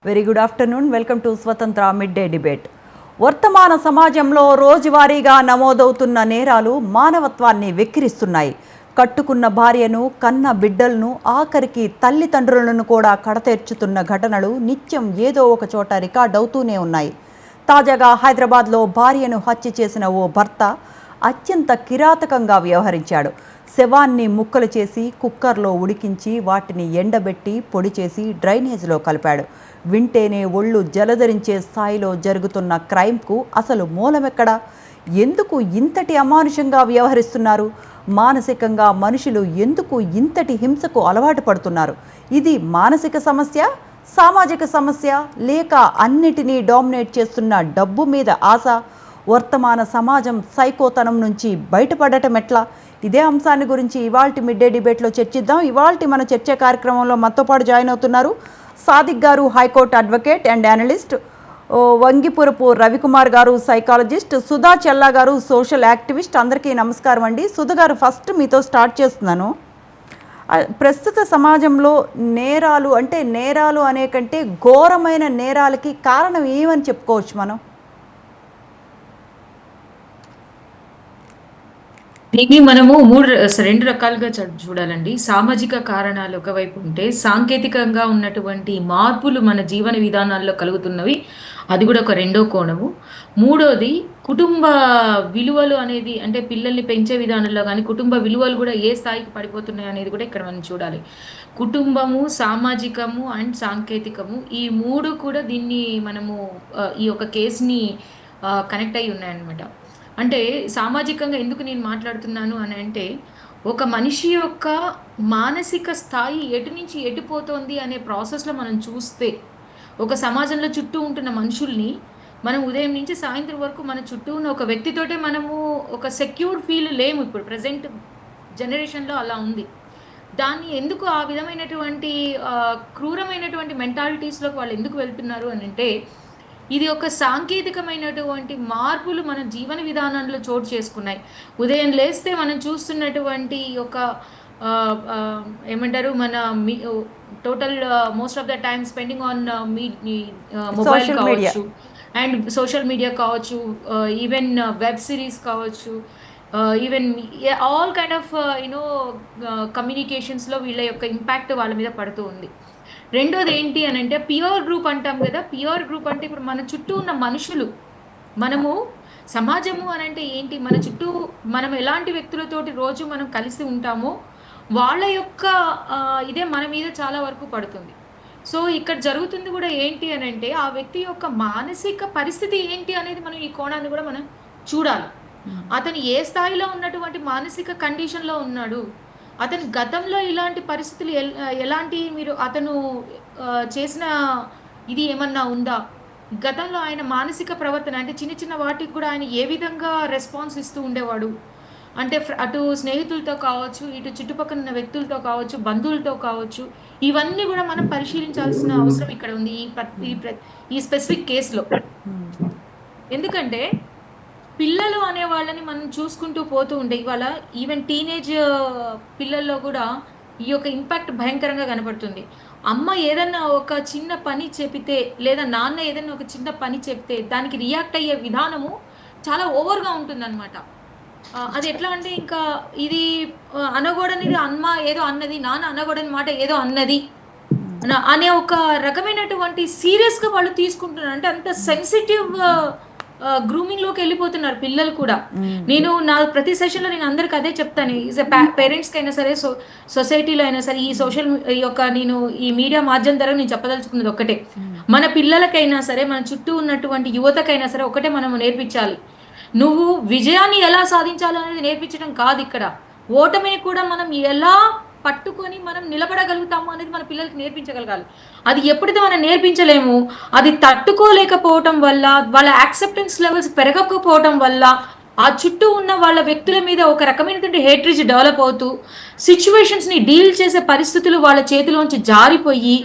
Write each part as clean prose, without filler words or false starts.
Very good afternoon. Welcome to స్వతంత్ర mid day debate. వర్తమాన సమాజంలో రోజువారీగా నమోదవుతున్న నేరాలు మానవత్వాన్ని వెక్కిరిస్తున్నాయి. కట్టుకున్న భార్యను, కన్న బిడ్డలను, ఆఖరికి తల్లిదండ్రులను కూడా కడతేర్చుతున్న ఘటనలు నిత్యం ఏదో ఒక చోట రికార్డవుతూనే ఉన్నాయి. తాజాగా హైదరాబాద్లో భార్యను హత్య చేసిన ఓ భర్త అత్యంత కిరాతకంగా వ్యవహరించాడు. శవాన్ని ముక్కలు చేసి కుక్కర్లో ఉడికించి వాటిని ఎండబెట్టి పొడి చేసి డ్రైనేజ్లో కలిపాడు. వింటేనే ఒళ్ళు జలధరించే స్థాయిలో జరుగుతున్న క్రైమ్కు అసలు మూలమెక్కడా? ఎందుకు ఇంతటి అమానుషంగా వ్యవహరిస్తున్నారు? మానసికంగా మనుషులు ఎందుకు ఇంతటి హింసకు అలవాటు పడుతున్నారు? ఇది మానసిక సమస్య, సామాజిక సమస్య, లేక అన్నిటినీ డామినేట్ చేస్తున్న డబ్బు మీద ఆశ? వర్తమాన సమాజం సైకోతనం నుంచి బయటపడటం ఎట్లా? ఇదే అంశాన్ని గురించి ఇవాల్టి మిడ్ డే డిబేట్లో చర్చిద్దాం. ఇవాల్టి మన చర్చ కార్యక్రమంలో మనతో పాటు జాయిన్ అవుతున్నారు సాదిక్ గారు, high court advocate and analyst, Vangipurapu Ravikumar గారు, సైకాలజిస్ట్, సుధా చెల్లా గారు, సోషల్ యాక్టివిస్ట్. అందరికీ నమస్కారం అండి. సుధా గారు, ఫస్ట్ మీతో స్టార్ట్ చేస్తున్నాను. ప్రస్తుత సమాజంలో నేరాలు అనే కంటే ఘోరమైన నేరాలకి కారణం ఏమని చెప్పుకోవచ్చు మనం? దీన్ని మనము రెండు రకాలుగా చూడాలండి. సామాజిక కారణాలు ఒకవైపు ఉంటే, సాంకేతికంగా ఉన్నటువంటి మార్పులు మన జీవన విధానాల్లో కలుగుతున్నవి, అది కూడా ఒక రెండో కోణము. మూడోది కుటుంబ విలువలు అనేది, అంటే పిల్లల్ని పెంచే విధానంలో కానీ కుటుంబ విలువలు కూడా ఏ స్థాయికి పడిపోతున్నాయి అనేది కూడా ఇక్కడ మనం చూడాలి. కుటుంబము, సామాజికము అండ్ సాంకేతికము, ఈ మూడు కూడా దీన్ని మనము ఈ యొక్క కేసుని కనెక్ట్ అయి ఉన్నాయన్నమాట. అంటే సామాజికంగా ఎందుకు నేను మాట్లాడుతున్నాను అని అంటే, ఒక మనిషి యొక్క మానసిక స్థాయి ఎటు నుంచి ఎటుపోతోంది అనే ప్రాసెస్లో మనం చూస్తే, ఒక సమాజంలో చుట్టూ ఉంటున్న మనుషుల్ని మనం ఉదయం నుంచి సాయంత్రం వరకు మన చుట్టూ ఉన్న ఒక వ్యక్తితోటే మనము ఒక సెక్యూర్డ్ ఫీల్ లేము. ఇప్పుడు ప్రజెంట్ జనరేషన్లో అలా ఉంది. దాన్ని ఎందుకు ఆ విధమైనటువంటి క్రూరమైనటువంటి మెంటాలిటీస్లోకి వాళ్ళు ఎందుకు వెళ్తున్నారు అని అంటే, ఇది ఒక సాంకేతికమైనటువంటి మార్పులు మన జీవన విధానంలో చోటు చేసుకున్నాయి. ఉదయం లేస్తే మనం చూస్తున్నటువంటి ఒక ఏమంటారు, మన total most of the time spending on mobile కావచ్చు, అండ్ సోషల్ మీడియా కావచ్చు, ఈవెన్ వెబ్ సిరీస్ కావచ్చు, ఈవెన్ ఆల్ కైండ్ ఆఫ్ కమ్యూనికేషన్స్లో వీళ్ళ యొక్క ఇంపాక్ట్ వాళ్ళ మీద పడుతూ ఉంది. రెండోది ఏంటి అని అంటే, పియర్ గ్రూప్ అంటాం కదా. పియర్ గ్రూప్ అంటే ఇప్పుడు మన చుట్టూ ఉన్న మనుషులు, మనము సమాజము అని అంటే ఏంటి, మన చుట్టూ మనం ఎలాంటి వ్యక్తులతోటి రోజు మనం కలిసి ఉంటామో వాళ్ళ యొక్క ఇదే మన మీద చాలా వరకు పడుతుంది. సో ఇక్కడ జరుగుతుంది కూడా ఏంటి అని అంటే, ఆ వ్యక్తి యొక్క మానసిక పరిస్థితి ఏంటి అనేది మనం ఈ కోణాన్ని కూడా మనం చూడాలి. అతను ఏ స్థాయిలో ఉన్నటువంటి మానసిక కండిషన్లో ఉన్నాడు, అతని గతంలో ఇలాంటి పరిస్థితులు ఎలాంటి అతను చేసిన ఇది ఏమన్నా ఉందా, గతంలో ఆయన మానసిక ప్రవర్తన అంటే చిన్న చిన్న వాటికి కూడా ఆయన ఏ విధంగా రెస్పాన్స్ ఇస్తూ ఉండేవాడు, అంటే అటు స్నేహితులతో కావచ్చు, ఇటు చుట్టుపక్కల ఉన్న వ్యక్తులతో కావచ్చు, బంధువులతో కావచ్చు, ఇవన్నీ కూడా మనం పరిశీలించాల్సిన అవసరం ఇక్కడ ఉంది ఈ స్పెసిఫిక్ కేసులో. ఎందుకంటే పిల్లలు అనే వాళ్ళని మనం చూసుకుంటూ పోతూ ఉంటే, ఇవాళ ఈవెన్ టీనేజ్ పిల్లల్లో కూడా ఈ యొక్క ఇంపాక్ట్ భయంకరంగా కనపడుతుంది. అమ్మ ఏదన్నా ఒక చిన్న పని చెబితే, లేదా నాన్న ఏదన్నా ఒక చిన్న పని చెప్తే దానికి రియాక్ట్ అయ్యే విధానము చాలా ఓవర్గా ఉంటుందన్నమాట. అది ఎట్లా అంటే, ఇంకా ఇది అనకూడనిది అమ్మ ఏదో అన్నది, నాన్న అనకూడని మాట ఏదో అన్నది అనే ఒక రకమైనటువంటి సీరియస్గా వాళ్ళు తీసుకుంటున్నారు. అంటే అంత సెన్సిటివ్ గ్రూమింగ్ లోకి వెళ్ళిపోతున్నారు పిల్లలు కూడా. నేను నా ప్రతి సెషన్లో నేను అందరికి అదే చెప్తాను. పేరెంట్స్కి అయినా సరే, సొసైటీలో అయినా సరే, ఈ సోషల్ నేను ఈ మీడియా మాధ్యమం ద్వారా నేను చెప్పదలుచుకున్నది ఒక్కటే, మన పిల్లలకైనా సరే, మన చుట్టూ ఉన్నటువంటి యువతకైనా సరే ఒకటే మనం నేర్పించాలి. నువ్వు విజయాన్ని ఎలా సాధించాలి అనేది నేర్పించడం కాదు ఇక్కడ, ఓటమిని కూడా మనం ఎలా పట్టుకొని మనం నిలబడగలుగుతాము అనేది మన పిల్లలకి నేర్పించగలగాలి. అది ఎప్పుడైతే మనం నేర్పించలేము, అది తట్టుకోలేకపోవటం వల్ల, వాళ్ళ యాక్సెప్టెన్స్ లెవెల్స్ పెరగకపోవటం వల్ల, ఆ చుట్టూ ఉన్న వాళ్ళ వ్యక్తుల మీద ఒక రకమైనటువంటి హేట్రేజ్ డెవలప్ అవుతూ, సిచ్యువేషన్స్ని డీల్ చేసే పరిస్థితులు వాళ్ళ చేతిలోంచి జారిపోయి,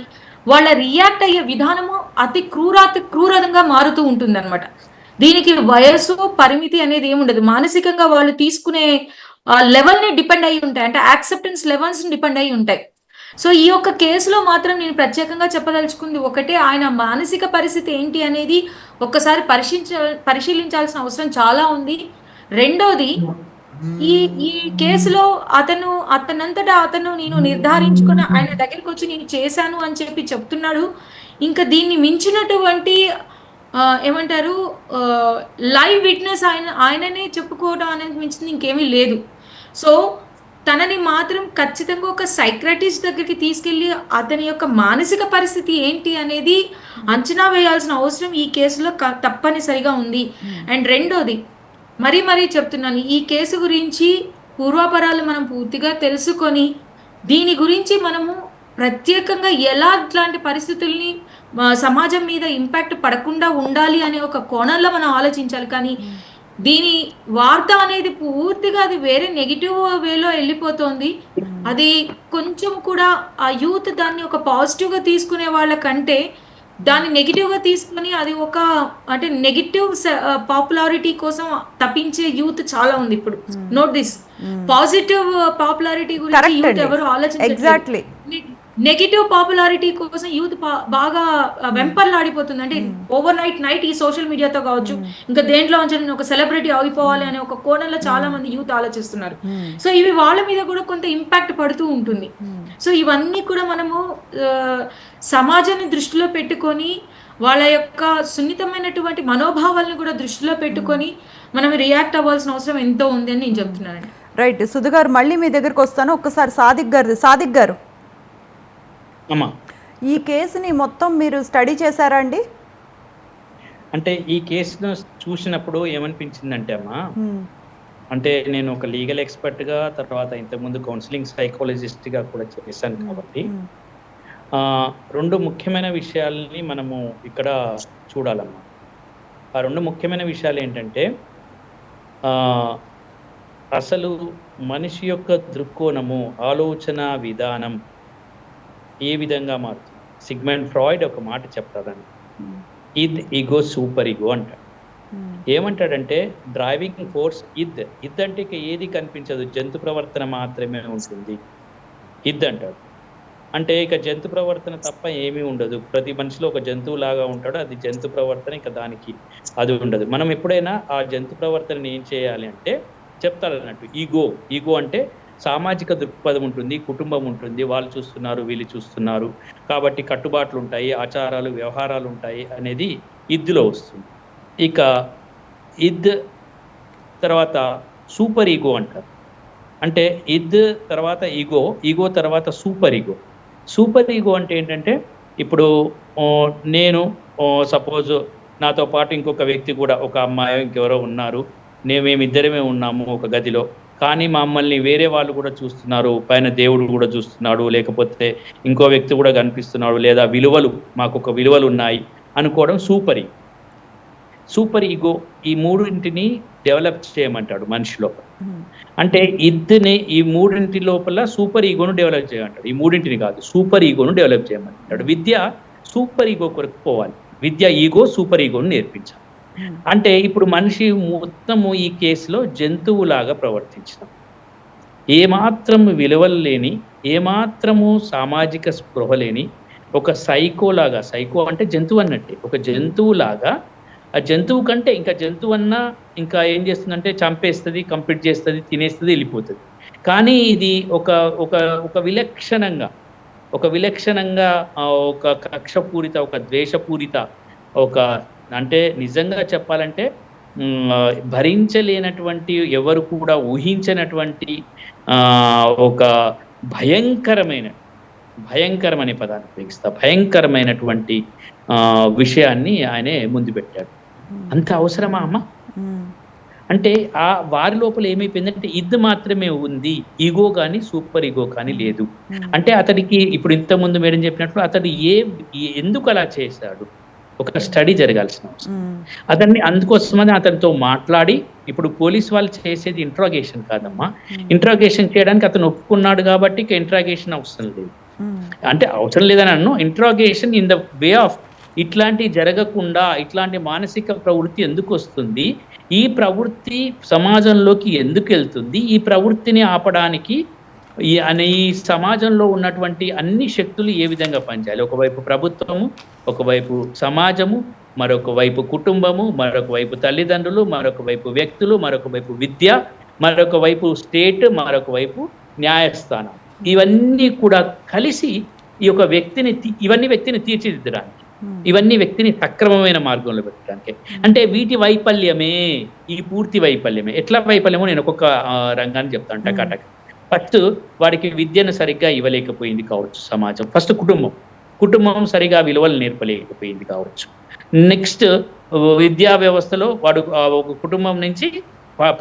వాళ్ళ రియాక్ట్ అయ్యే విధానము అతి క్రూరంగా మారుతూ ఉంటుందన్నమాట. దీనికి వయసు పరిమితి అనేది ఏముండదు. మానసికంగా వాళ్ళు తీసుకునే లెవెల్ని డిపెండ్ అయి ఉంటాయి, అంటే యాక్సెప్టెన్స్ లెవెల్స్ని డిపెండ్ అయి ఉంటాయి. సో ఈ యొక్క కేసులో మాత్రం నేను ప్రత్యేకంగా చెప్పదలుచుకుంది ఒకటే, ఆయన మానసిక పరిస్థితి ఏంటి అనేది ఒక్కసారి పరిశీలించాల్సిన అవసరం చాలా ఉంది. రెండోది, ఈ ఈ కేసులో అతనంతటా అతను నేను నిర్ధారించుకుని ఆయన దగ్గరికి వచ్చి నేను చేశాను అని చెప్పి చెప్తున్నాడు. ఇంకా దీన్ని మించినటువంటి ఏమంటారు, లైవ్ విట్నెస్ ఆయననే చెప్పుకోవడం అనేది మించింది ఇంకేమీ లేదు. సో తనని మాత్రం ఖచ్చితంగా ఒక సైక్రటిస్ట్ దగ్గరికి తీసుకెళ్ళి అతని యొక్క మానసిక పరిస్థితి ఏంటి అనేది అంచనా వేయాల్సిన అవసరం ఈ కేసులో తప్పనిసరిగా ఉంది. అండ్ రెండోది, మరీ చెప్తున్నాను, ఈ కేసు గురించి పూర్వాపరాలు మనం పూర్తిగా తెలుసుకొని దీని గురించి మనము ప్రత్యేకంగా ఇట్లాంటి పరిస్థితుల్ని సమాజం మీద ఇంపాక్ట్ పడకుండా ఉండాలి అనే ఒక కోణంలో మనం ఆలోచించాలి. కానీ దీని వార్త అనేది పూర్తిగా అది వేరే నెగిటివ్ వేలో వెళ్ళిపోతుంది. అది కొంచెం కూడా ఆ యూత్ దాన్ని ఒక పాజిటివ్గా తీసుకునే వాళ్ళకంటే దాన్ని నెగిటివ్గా తీసుకొని అది ఒక అంటే నెగిటివ్ పాపులారిటీ కోసం తప్పించే యూత్ చాలా ఉంది ఇప్పుడు. నోట్ దిస్, పాజిటివ్ పాపులారిటీ గురించి యూత్ ఎవరు ఆలోచించట్లేదు. నెగిటివ్ పాపులారిటీ కోసం యూత్ బాగా వెంపర్లాడిపోతుంది. అంటే ఓవర్ నైట్ ఈ సోషల్ మీడియాతో కావచ్చు, ఇంకా దేంట్లో నేను ఒక సెలబ్రిటీ అయిపోవాలి అనే ఒక కోణంలో చాలా మంది యూత్ ఆలోచిస్తున్నారు. సో ఇవి వాళ్ళ మీద కూడా కొంత ఇంపాక్ట్ పడుతూ ఉంటుంది. సో ఇవన్నీ కూడా మనము సమాజాన్ని దృష్టిలో పెట్టుకొని వాళ్ళ యొక్క సున్నితమైనటువంటి మనోభావాలను కూడా దృష్టిలో పెట్టుకొని మనం రియాక్ట్ అవ్వాల్సిన అవసరం ఎంతో ఉంది అని నేను చెప్తున్నానండి. రైట్ సుధు గారు, మళ్ళీ మీ దగ్గరకు వస్తాను. ఒక్కసారి సాదిక్ గారు, ఈ కేసుని మొత్తం మీరు స్టడీ చేశారా అండి? అంటే ఈ కేసును చూసినప్పుడు ఏమనిపించిందంటే అమ్మా, అంటే నేను ఒక లీగల్ ఎక్స్పర్ట్గా, తర్వాత ఇంతకుముందు కౌన్సిలింగ్ సైకాలజిస్ట్గా కూడా చేశాను కాబట్టి రెండు ముఖ్యమైన విషయాల్ని మనము ఇక్కడ చూడాలమ్మా. ఆ రెండు ముఖ్యమైన విషయాలు ఏంటంటే, అసలు మనిషి యొక్క దృక్కోణము, ఆలోచన విధానం ఏ విధంగా మారుతుంది. సిగ్మండ్ ఫ్రాయిడ్ ఒక మాట చెప్తాడని, ఈగో సూపర్ ఈగో అంటాడు. ఏమంటాడంటే డ్రైవింగ్ ఫోర్స్ ఇద్ అంటే ఇక ఏది కనిపించదు, జంతు ప్రవర్తన మాత్రమే ఉంటుంది ఇద్ అంటాడు. అంటే ఇక జంతు ప్రవర్తన తప్ప ఏమీ ఉండదు, ప్రతి మనిషిలో ఒక జంతువు లాగా ఉంటాడు, అది జంతు ప్రవర్తన, ఇక దానికి అది ఉండదు. మనం ఎప్పుడైనా ఆ జంతు ప్రవర్తనని ఏం చేయాలి అంటే చెప్తాడు అన్నట్టు. ఈగో అంటే సామాజిక దృక్పథం ఉంటుంది, కుటుంబం ఉంటుంది, వాళ్ళు చూస్తున్నారు వీళ్ళు చూస్తున్నారు కాబట్టి కట్టుబాట్లు ఉంటాయి, ఆచారాలు వ్యవహారాలు ఉంటాయి అనేది ఇద్దులో వస్తుంది. ఇక ఇద్ తర్వాత సూపర్ ఈగో అంటారు. అంటే ఇద్ తర్వాత ఈగో తర్వాత సూపర్ ఈగో అంటే ఏంటంటే, ఇప్పుడు నేను సపోజ్ నాతో పాటు ఇంకొక వ్యక్తి కూడా, ఒక అమ్మాయి ఇంకెవరో ఉన్నారు, మేమిద్దరమే ఉన్నాము ఒక గదిలో, కానీ మమ్మల్ని వేరే వాళ్ళు కూడా చూస్తున్నారు, పైన దేవుడు కూడా చూస్తున్నాడు, లేకపోతే ఇంకో వ్యక్తి కూడా కనిపిస్తున్నాడు, లేదా మాకు ఒక విలువలు ఉన్నాయి అనుకోవడం సూపర్ ఈగో. ఈ మూడింటిని డెవలప్ చేయమంటాడు మనిషి లోపల. అంటే ఈ మూడింటి లోపల సూపర్ ఈగోను డెవలప్ చేయమంటాడు. ఈ మూడింటిని కాదు, సూపర్ ఈగోను డెవలప్ చేయమంటాడు. విద్య సూపర్ ఈగో కొరకు పోవాలి, విద్య సూపర్ ఈగోను నేర్పించాలి. అంటే ఇప్పుడు మనిషి మొత్తము ఈ కేసులో జంతువులాగా ప్రవర్తించడం, ఏమాత్రము విలువలు లేని, ఏమాత్రము సామాజిక స్పృహ లేని ఒక సైకో అంటే జంతువు అన్నట్టే, ఒక జంతువులాగా, ఆ జంతువు కంటే ఇంకా జంతువు అన్నా ఇంకా ఏం చేస్తుందంటే చంపేస్తుంది, కంప్లీట్ చేస్తుంది, తినేస్తుంది, వెళ్ళిపోతుంది. కానీ ఇది ఒక విలక్షణంగా ఒక కక్షపూరిత, ఒక ద్వేషపూరిత, అంటే నిజంగా చెప్పాలంటే భరించలేనటువంటి, ఎవరు కూడా ఊహించినటువంటి ఒక భయంకరమైన పదాన్ని ఉపయోగిస్తా, భయంకరమైనటువంటి విషయాన్ని ఆయనే ముందు పెట్టాడు. అంత అవసరమా అమ్మ? అంటే ఆ వారి లోపల ఏమైపోయిందంటే ఇద్ మాత్రమే ఉంది, ఈగో కానీ సూపర్ ఈగో కానీ లేదు. అంటే అతడికి ఇప్పుడు ఇంతకుముందు మేడం చెప్పినట్లు అతడు ఎందుకు అలా చేశాడు, ఒక స్టడీ జరగాల్సిన అవసరం. అందుకోసమని అతనితో మాట్లాడి, ఇప్పుడు పోలీస్ వాళ్ళు చేసేది ఇంట్రాగేషన్ కాదమ్మా, ఇంట్రాగేషన్ చేయడానికి అతను ఒప్పుకున్నాడు కాబట్టి ఇక ఇంట్రాగేషన్ అవసరం లేదు. అంటే అవసరం లేదని అన్ను, interrogation in the way of ఇట్లాంటి జరగకుండా ఇట్లాంటి మానసిక ప్రవృత్తి ఎందుకు వస్తుంది, ఈ ప్రవృత్తి సమాజంలోకి ఎందుకు వెళ్తుంది, ఈ ప్రవృత్తిని ఆపడానికి ఈ సమాజంలో ఉన్నటువంటి అన్ని శక్తులు ఏ విధంగా పనిచేయాలి, ఒకవైపు ప్రభుత్వము, ఒకవైపు సమాజము, మరొక వైపు కుటుంబము, మరొక వైపు తల్లిదండ్రులు, మరొక వైపు వ్యక్తులు, మరొక వైపు విద్య, మరొక వైపు స్టేట్, మరొక వైపు న్యాయస్థానం, ఇవన్నీ కూడా కలిసి ఈ యొక్క ఇవన్నీ వ్యక్తిని తీర్చిదిద్దడానికి, ఇవన్నీ వ్యక్తిని సక్రమమైన మార్గంలో పెట్టడానికి. అంటే వీటి వైఫల్యమే ఈ పూర్తి వైఫల్యమే. ఎట్లా వైఫల్యమో నేను ఒక్కొక్క రంగాన్ని చెప్తాను టకాటక్. ఫస్ట్, వాడికి విద్యను సరిగ్గా ఇవ్వలేకపోయింది కావచ్చు సమాజం. ఫస్ట్ కుటుంబం సరిగా విలువలు నేర్పలేకపోయింది కావచ్చు. నెక్స్ట్, విద్యా వ్యవస్థలో వాడు ఒక కుటుంబం నుంచి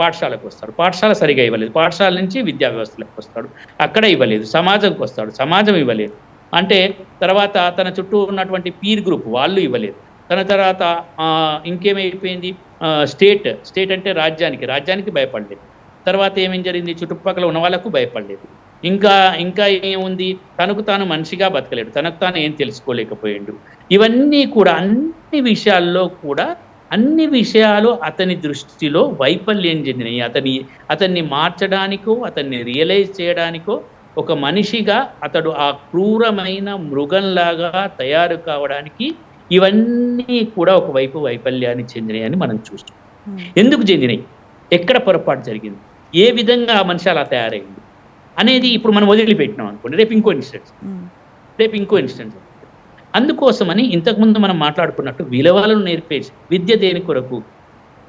పాఠశాలకు వస్తాడు, పాఠశాల సరిగా ఇవ్వలేదు, పాఠశాల నుంచి విద్యా వ్యవస్థలకు వస్తాడు, అక్కడ ఇవ్వలేదు, సమాజంకి వస్తాడు, సమాజం ఇవ్వలేదు. అంటే తర్వాత తన చుట్టూ ఉన్నటువంటి పీర్ గ్రూప్ వాళ్ళు ఇవ్వలేదు. తర్వాత ఇంకేమైపోయింది, స్టేట్ అంటే రాజ్యానికి భయపడలేదు. తర్వాత ఏమేం జరిగింది, చుట్టుపక్కల ఉన్న వాళ్ళకు భయపడలేదు. ఇంకా ఏముంది, తనకు తాను మనిషిగా బతకలేడు, తనకు తాను ఏం తెలుసుకోలేకపోయాడు. ఇవన్నీ కూడా అన్ని విషయాలు అతని దృష్టిలో వైఫల్యం చెందినవి. అతన్ని మార్చడానికో, అతన్ని రియలైజ్ చేయడానికో, ఒక మనిషిగా అతడు ఆ క్రూరమైన మృగంలాగా తయారు కావడానికి ఇవన్నీ కూడా ఒకవైపు వైఫల్యాన్ని చెందినవి అని మనం చూస్తాం. ఎందుకు చెందినవి, ఎక్కడ పొరపాటు జరిగింది, ఏ విధంగా ఆ మనిషి అలా తయారైంది అనేది ఇప్పుడు మనం వదిలిపెట్టినాం అనుకోండి, రేపు ఇంకో ఇన్స్టెన్స్. అందుకోసమని ఇంతకుముందు మనం మాట్లాడుకున్నట్టు విలువలను నేర్పేసి విద్య దేని కొరకు,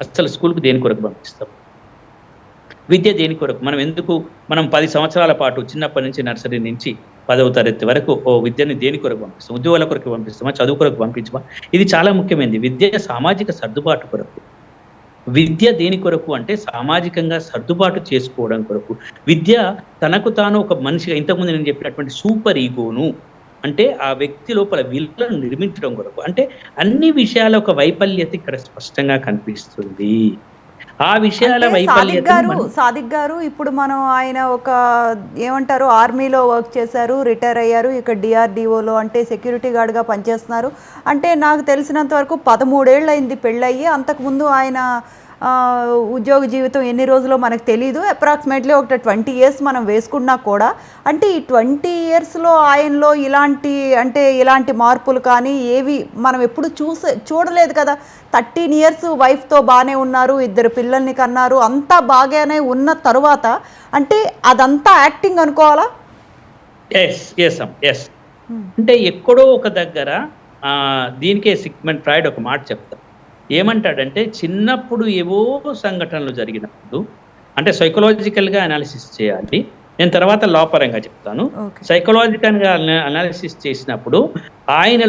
అసలు స్కూల్కి దేని కొరకు పంపిస్తాం, విద్య దేని కొరకు, మనం 10 సంవత్సరాల పాటు చిన్నప్పటి నుంచి నర్సరీ నుంచి 10వ తరగతి వరకు విద్యని దేని కొరకు పంపిస్తాం, ఉద్యోగాల కొరకు పంపిస్తామా, చదువు కొరకు పంపించమా? ఇది చాలా ముఖ్యమైనది. విద్య సామాజిక సర్దుబాటు కొరకు. విద్య దేని కొరకు అంటే సామాజికంగా సర్దుబాటు చేసుకోవడం కొరకు. విద్య తనకు తాను ఒక మనిషిగా, ఇంతకుముందు నేను చెప్పినటువంటి సూపర్ ఈగోను, అంటే ఆ వ్యక్తి లోపల విలువలను నిర్మించడం కొరకు. అంటే అన్ని విషయాల ఒక వైఫల్యత ఇక్కడ స్పష్టంగా కనిపిస్తుంది. ఆ విషయాల సాదిక్ గారు ఇప్పుడు మనం ఆయన ఒక ఏమంటారు, ఆర్మీలో వర్క్ చేశారు, రిటైర్ అయ్యారు, ఇక్కడ డిఆర్డిఓలో అంటే సెక్యూరిటీ గార్డ్గా పనిచేస్తున్నారు. అంటే నాకు తెలిసినంత వరకు 13 ఏళ్ళు అయింది పెళ్ళయ్యి. అంతకుముందు ఆయన ఉద్యోగ జీవితం ఎన్ని రోజులో మనకు తెలియదు, అప్రాక్సిమేట్లీ ఒక 20 years మనం వేసుకున్నా కూడా. అంటే ఈ 20 yearsలో ఆయనలో ఇలాంటి మార్పులు కానీ ఏవి మనం ఎప్పుడు చూడలేదు కదా. 13 years వైఫ్తో బాగానే ఉన్నారు, 2 పిల్లల్ని కన్నారు, అంతా బాగానే ఉన్న తరువాత అంటే అదంతా యాక్టింగ్ అనుకోవాలా? అంటే ఎక్కడో ఒక దగ్గర దీనికే సిగ్మండ్ ఫ్రాయిడ్ ఒక మాట చెప్తారు. ఏమంటాడంటే, చిన్నప్పుడు ఏవో సంఘటనలు జరిగినప్పుడు, అంటే సైకలాజికల్గా అనాలిసిస్ చేయాలి. నేను తర్వాత లా పరంగా చెప్తాను. సైకలాజికల్గా అనాలిసిస్ చేసినప్పుడు ఆయన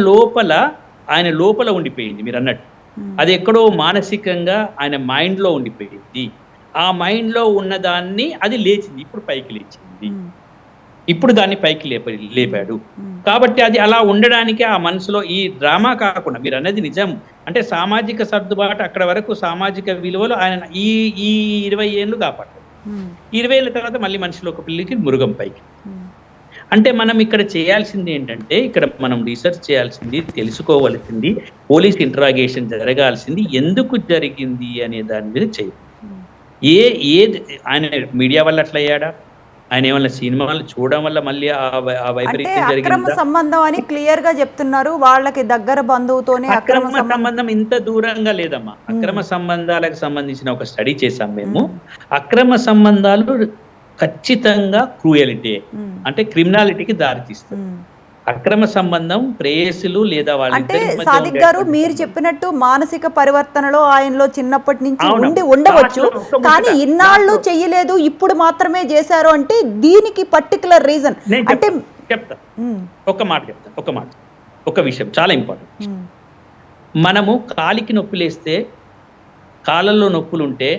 లోపల ఉండిపోయింది మీరు అన్నట్టు. అది ఎక్కడో మానసికంగా ఆయన మైండ్లో ఉండిపోయింది. ఆ మైండ్లో ఉన్నదాన్ని అది లేచింది, ఇప్పుడు పైకి లేచింది, ఇప్పుడు దాన్ని పైకి లేపాడు. కాబట్టి అది అలా ఉండడానికి ఆ మనసులో ఈ డ్రామా కాకుండా, మీరు అన్నది నిజం, అంటే సామాజిక సర్దుబాటు అక్కడ వరకు, సామాజిక విలువలు ఆయన ఈ 20 ఏళ్ళు కాపాడు. 20 ఏళ్ళ తర్వాత మళ్ళీ మనిషిలో ఒక పిల్లికి మృగం పైకి. అంటే మనం ఇక్కడ చేయాల్సింది ఏంటంటే, ఇక్కడ మనం రీసెర్చ్ చేయాల్సింది, తెలుసుకోవాల్సింది, పోలీస్ ఇంటరాగేషన్ జరగాల్సింది ఎందుకు జరిగింది అనే దాని మీద చేయాలి. ఆయన మీడియా వల్ల అట్లా అయ్యాడా, ఆయన ఏమన్నా సినిమాలు చూడడం వల్ల మళ్ళీ ఆ వైపరీత్యం జరిగిందా? అక్రమ సంబంధం అని క్లియర్ గా చెప్తున్నారు. వాళ్ళకి దగ్గర బంధువుతోనే అక్రమ సంబంధం ఇంత దూరంగా లేదమ్మా. అక్రమ సంబంధాలకు సంబంధించిన ఒక స్టడీ చేశాం మేము. అక్రమ సంబంధాలు ఖచ్చితంగా క్రూయలిటీ, అంటే క్రిమినాలిటీకి దారితీస్తుంది. అక్రమ సంబంధం ప్రేయసులు లేదా అంటే సాదిక్ గారు మీరు చెప్పినట్టు మానసిక పరివర్తనలో ఆయనలో చిన్నప్పటి నుంచి ఉండవచ్చు, కానీ ఇన్నాళ్ళు చెయ్యలేదు, ఇప్పుడు మాత్రమే చేశారు అంటే దీనికి పర్టికులర్ రీజన్ అంటే చెప్తా. ఒక విషయం చాలా ఇంపార్టెంట్. మనము కాలికి నొప్పులేస్తే, కాళ్ళల్లో నొప్పులుంటే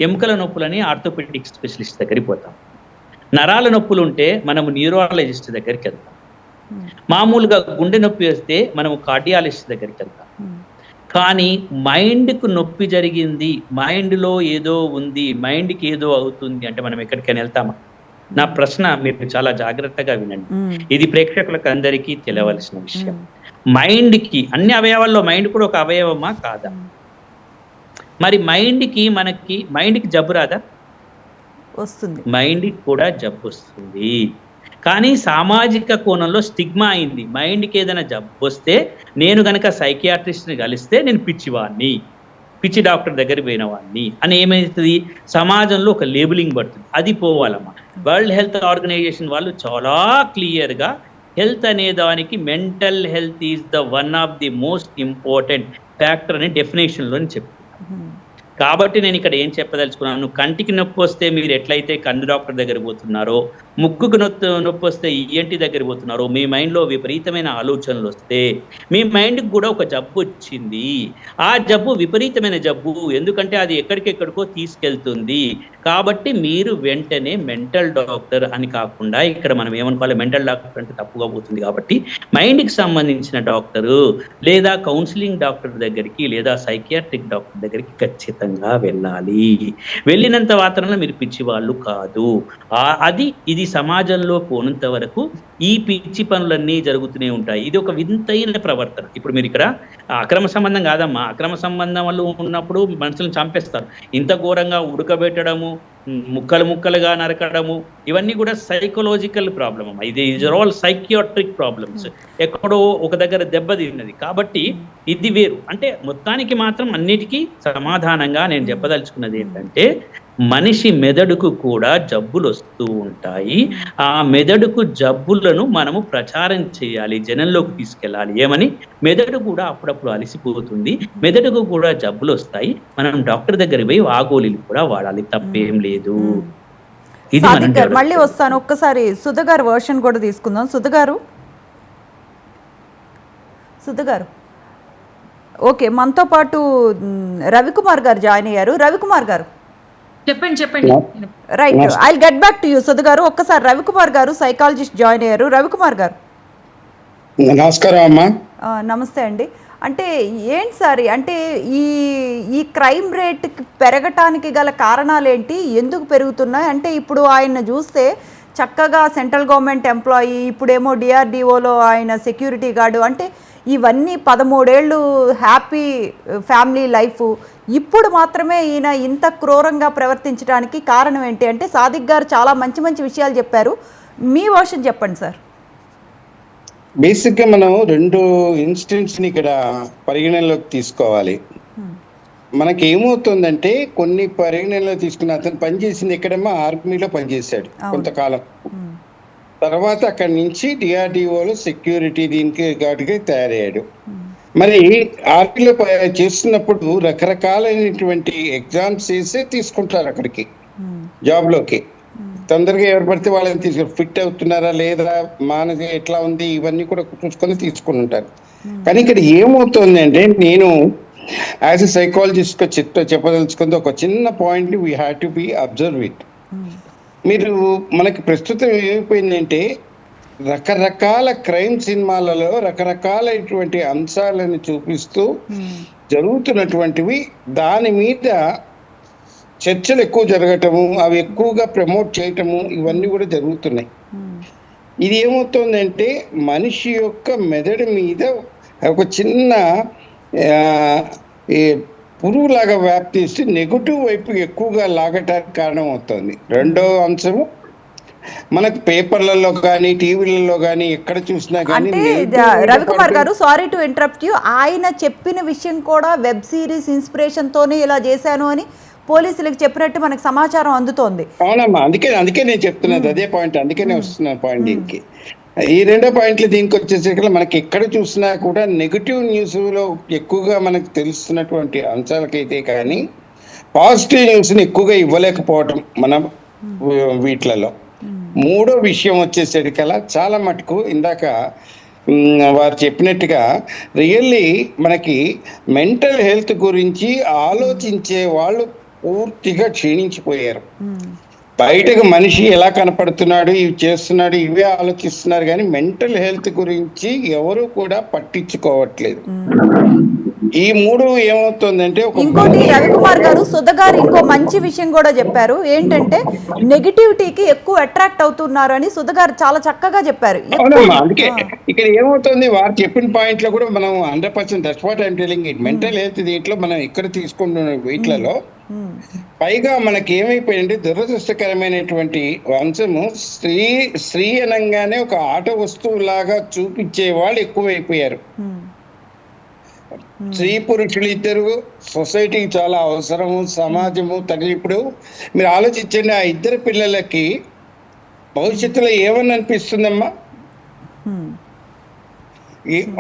ఎముకల నొప్పులని ఆర్థోపెడిక్ స్పెషలిస్ట్ దగ్గరికి పోతాం. నరాల నొప్పులుంటే మనము న్యూరాలజిస్ట్ దగ్గరికి వెళ్తాం. మామూలుగా గుండె నొప్పి వస్తే మనము కార్డియాలజిస్ట్ దగ్గరికి వెళ్తాం. కానీ మైండ్కు నొప్పి జరిగింది, మైండ్లో ఏదో ఉంది, మైండ్కి ఏదో అవుతుంది అంటే మనం ఎక్కడికైనా వెళ్తామా? నా ప్రశ్న మీరు చాలా జాగ్రత్తగా వినండి, ఇది ప్రేక్షకులకు అందరికీ తెలియవలసిన విషయం. మైండ్కి, అన్ని అవయవాల్లో మైండ్ కూడా ఒక అవయవమా కాదా? మరి మైండ్కి జబ్బు రాదా? వస్తుంది. మైండ్కి కూడా జబ్బు వస్తుంది. కానీ సామాజిక కోణంలో స్టిగ్మా అయింది. మైండ్కి ఏదైనా జబ్బు వస్తే నేను గనక సైకియాట్రిస్ట్ని కలిస్తే నేను పిచ్చివాడిని, పిచ్చి డాక్టర్ దగ్గరికి పోయిన వాడిని అని ఏమవుతుంది, సమాజంలో ఒక లేబులింగ్ పడుతుంది. అది పోవాలమ్మా. వరల్డ్ హెల్త్ ఆర్గనైజేషన్ వాళ్ళు చాలా క్లియర్గా హెల్త్ అనే దానికి mental health is the one of the most important factor అని డెఫినేషన్లో చెప్తున్నారు. కాబట్టి నేను ఇక్కడ ఏం చెప్పదలుచుకున్నాను, కంటికి నొప్పి వస్తే మీరు ఎట్లయితే కన్ను డాక్టర్ దగ్గర పోతున్నారో, ముక్కుకు నొప్పి వస్తే ఈఎన్టీ దగ్గర పోతున్నారో, మీ మైండ్లో విపరీతమైన ఆలోచనలు వస్తే మీ మైండ్కి కూడా ఒక జబ్బు వచ్చింది. ఆ జబ్బు విపరీతమైన జబ్బు, ఎందుకంటే అది ఎక్కడికెక్కడికో తీసుకెళ్తుంది. కాబట్టి మీరు వెంటనే మెంటల్ డాక్టర్ అని కాకుండా, ఇక్కడ మనం ఏమనుకోవాలి, మెంటల్ డాక్టర్ అంటే తప్పుగా పోతుంది. కాబట్టి మైండ్కి సంబంధించిన డాక్టరు లేదా కౌన్సిలింగ్ డాక్టర్ దగ్గరికి లేదా సైకియాట్రిక్ డాక్టర్ దగ్గరికి ఖచ్చితంగా వెళ్ళాలి. వెళ్ళినంత మాత్రాన మీరు పిచ్చి వాళ్ళు కాదు. ఇది సమాజంలో పోనంత వరకు ఈ పిచ్చి పనులన్నీ జరుగుతూనే ఉంటాయి. ఇది ఒక వింతైన ప్రవర్తన. ఇప్పుడు మీరు ఇక్కడ అక్రమ సంబంధం కాదమ్మా, అక్రమ సంబంధం వాళ్ళు ఉన్నప్పుడు మనుషులను చంపేస్తారు. ఇంత ఘోరంగా ఉడకబెట్టడము, ముక్కలుగా నరకడము, ఇవన్నీ కూడా సైకలాజికల్ ప్రాబ్లమ్ అమ్మా. ఇది ఆల్ సైకియాట్రిక్ ప్రాబ్లమ్స్. ఎక్కడో ఒక దగ్గర దెబ్బతిన్నది. కాబట్టి ఇది వేరు. అంటే మొత్తానికి మాత్రం అన్నిటికీ సమాధానంగా నేను చెప్పదలుచుకున్నది ఏంటంటే, మనిషి మెదడుకు కూడా జబ్బులు వస్తూ ఉంటాయి. ఆ మెదడుకు జబ్బులను మనము ప్రచారం చేయాలి, జనంలోకి తీసుకెళ్ళాలి. ఏమని, మెదడు కూడా అప్పుడప్పుడు అలసిపోతుంది, మెదడుకు కూడా జబ్బులు వస్తాయి, మనం డాక్టర్ దగ్గర పోయి ఆగోళీలు కూడా వాడాలి, తప్పేం లేదు. ఇది సాదిక్ గారు మళ్ళీ వస్తాను, ఒక్కసారి సుధ గారు వర్షన్ కూడా తీసుకుందాం. సుధ గారు ఓకే, మనతో పాటు రవికుమార్ గారు జాయిన్ అయ్యారు. రవికుమార్ గారు చెప్పండి. Right, I get back to you. Sudha గారు ఒక్కసారి రవికుమార్ గారు సైకాలజిస్ట్ జాయిన్ అయ్యారు. రవికుమార్ గారు నమస్కారం అమ్మా. నమస్తే అండి. అంటే ఏంటి సార్, అంటే ఈ క్రైమ్ రేట్ పెరగటానికి గల కారణాలు ఏంటి, ఎందుకు పెరుగుతున్నాయి? అంటే ఇప్పుడు ఆయన చూస్తే చక్కగా సెంట్రల్ గవర్నమెంట్ ఎంప్లాయీ, ఇప్పుడేమో డిఆర్డిఓలో ఆయన సెక్యూరిటీ గార్డు, అంటే ఇవన్నీ 13 ఏళ్ళు హ్యాపీ ఫ్యామిలీ లైఫ్, ఇప్పుడు మాత్రమే ఈయన ఇంత క్రూరంగా ప్రవర్తించడానికి కారణం ఏంటి? అంటే సాదిక్ గారు చాలా మంచి మంచి విషయాలు చెప్పారు, మీ వర్షన్ చెప్పండి సార్. బేసిక్గా మనం 2 ఇన్సిడెంట్స్ని ఇక్కడ పరిగణనలోకి తీసుకోవాలి. మనకి ఏమవుతుందంటే, కొన్ని పరిగణనలో తీసుకున్న, అతను పనిచేసింది ఎక్కడేమో ఆర్మీలో పనిచేశాడు కొంతకాలం. తర్వాత అక్కడి నుంచి డిఆర్డిఓలో సెక్యూరిటీ దీనికి గార్డుగా తయారయ్యాడు. మరి ఆర్మీలో చేస్తున్నప్పుడు రకరకాలైనటువంటి ఎగ్జామ్స్ చేసి తీసుకుంటారు అక్కడికి జాబ్లోకి. తొందరగా ఎవరు పడితే వాళ్ళని తీసుకు ఫిట్ అవుతున్నారా లేదా, మానసిక ఎట్లా ఉంది, ఇవన్నీ కూడా చూసుకొని తీసుకుని ఉంటారు. కానీ ఇక్కడ ఏమవుతుంది అంటే, నేను యాజ్ ఎ సైకాలజిస్ట్ చెప్పదలుచుకుంది ఒక చిన్న point, we have to be observe it. మీరు మనకి ప్రస్తుతం ఏమైపోయిందంటే, రకరకాల క్రైమ్ సినిమాలలో రకరకాలైనటువంటి అంశాలను చూపిస్తూ జరుగుతున్నటువంటివి, దాని మీద చర్చలు ఎక్కువ జరగటము, అవి ఎక్కువగా ప్రమోట్ చేయటము, ఇవన్నీ కూడా జరుగుతున్నాయి. ఇది ఏమవుతుందంటే, మనిషి యొక్క మెదడు మీద ఒక చిన్న పురుగులాగా వ్యాప్తిస్తే నెగటివ్ వైపు ఎక్కువగా లాగటానికి కారణం అవుతుంది. రెండో అంశము, మనకు పేపర్లలో కానీ టీవీలలో కానీ ఎక్కడ చూసినా కానీ. రవికుమార్ గారు, సారీ టు ఇంటరప్ట్ యూ, ఆయన చెప్పిన విషయం కూడా వెబ్ సిరీస్ ఇన్స్పిరేషన్ తోనే ఇలా చేశాను అని పోలీసులకు చెప్పినట్టు మనకు సమాచారం అందుతోంది. అవునమ్మా, అందుకే నేను చెప్తున్నది అదే పాయింట్, అందుకనే వస్తున్నాను పాయింట్ దీనికి. ఈ 2 పాయింట్లు దీనికి వచ్చేసరికి, మనకి ఎక్కడ చూసినా కూడా నెగటివ్ న్యూస్లో ఎక్కువగా మనకు తెలుస్తున్నటువంటి అంశాలకైతే కానీ పాజిటివ్ న్యూస్ని ఎక్కువగా ఇవ్వలేకపోవటం మన వీటిలలో. మూడో విషయం వచ్చేసరికల్లా చాలా మటుకు ఇందాక వారు చెప్పినట్టుగా రియల్లీ మనకి మెంటల్ హెల్త్ గురించి ఆలోచించే వాళ్ళు పూర్తిగా క్షీణించిపోయారు. బయటకు మనిషి ఎలా కనపడుతున్నాడు, ఇవి చేస్తున్నాడు, ఇవే ఆలోచిస్తున్నారు, కానీ మెంటల్ హెల్త్ గురించి ఎవరు కూడా పట్టించుకోవట్లేదు. ఈ 3 ఏమవుతుందంటే, ఇంకోటి రవికుమార్ గారు, సుధ గారు ఇంకో మంచి విషయం కూడా చెప్పారు. ఏంటంటే నెగిటివిటీకి ఎక్కువ అట్రాక్ట్ అవుతున్నారు అని సుధ గారు చాలా చక్కగా చెప్పారు. అందుకే ఇక్కడ ఏమవుతుంది, వారు చెప్పిన పాయింట్ లో కూడా మనం 100% that's what I'm telling it. Mental health దీంట్లో మనం ఇక్కడ తీసుకుంటున్న వీటిలలో పైగా మనకి ఏమైపోయిందంటే దురదృష్టకరమైనటువంటి అంశము, స్త్రీ అనగానే ఒక ఆట వస్తువులాగా చూపించే వాళ్ళు ఎక్కువైపోయారు. స్త్రీ పురుషులు ఇద్దరు సొసైటీకి చాలా అవసరము, సమాజము తగిలి. ఇప్పుడు మీరు ఆలోచించండి, ఆ ఇద్దరు పిల్లలకి భవిష్యత్తులో ఏమని అనిపిస్తుందమ్మా?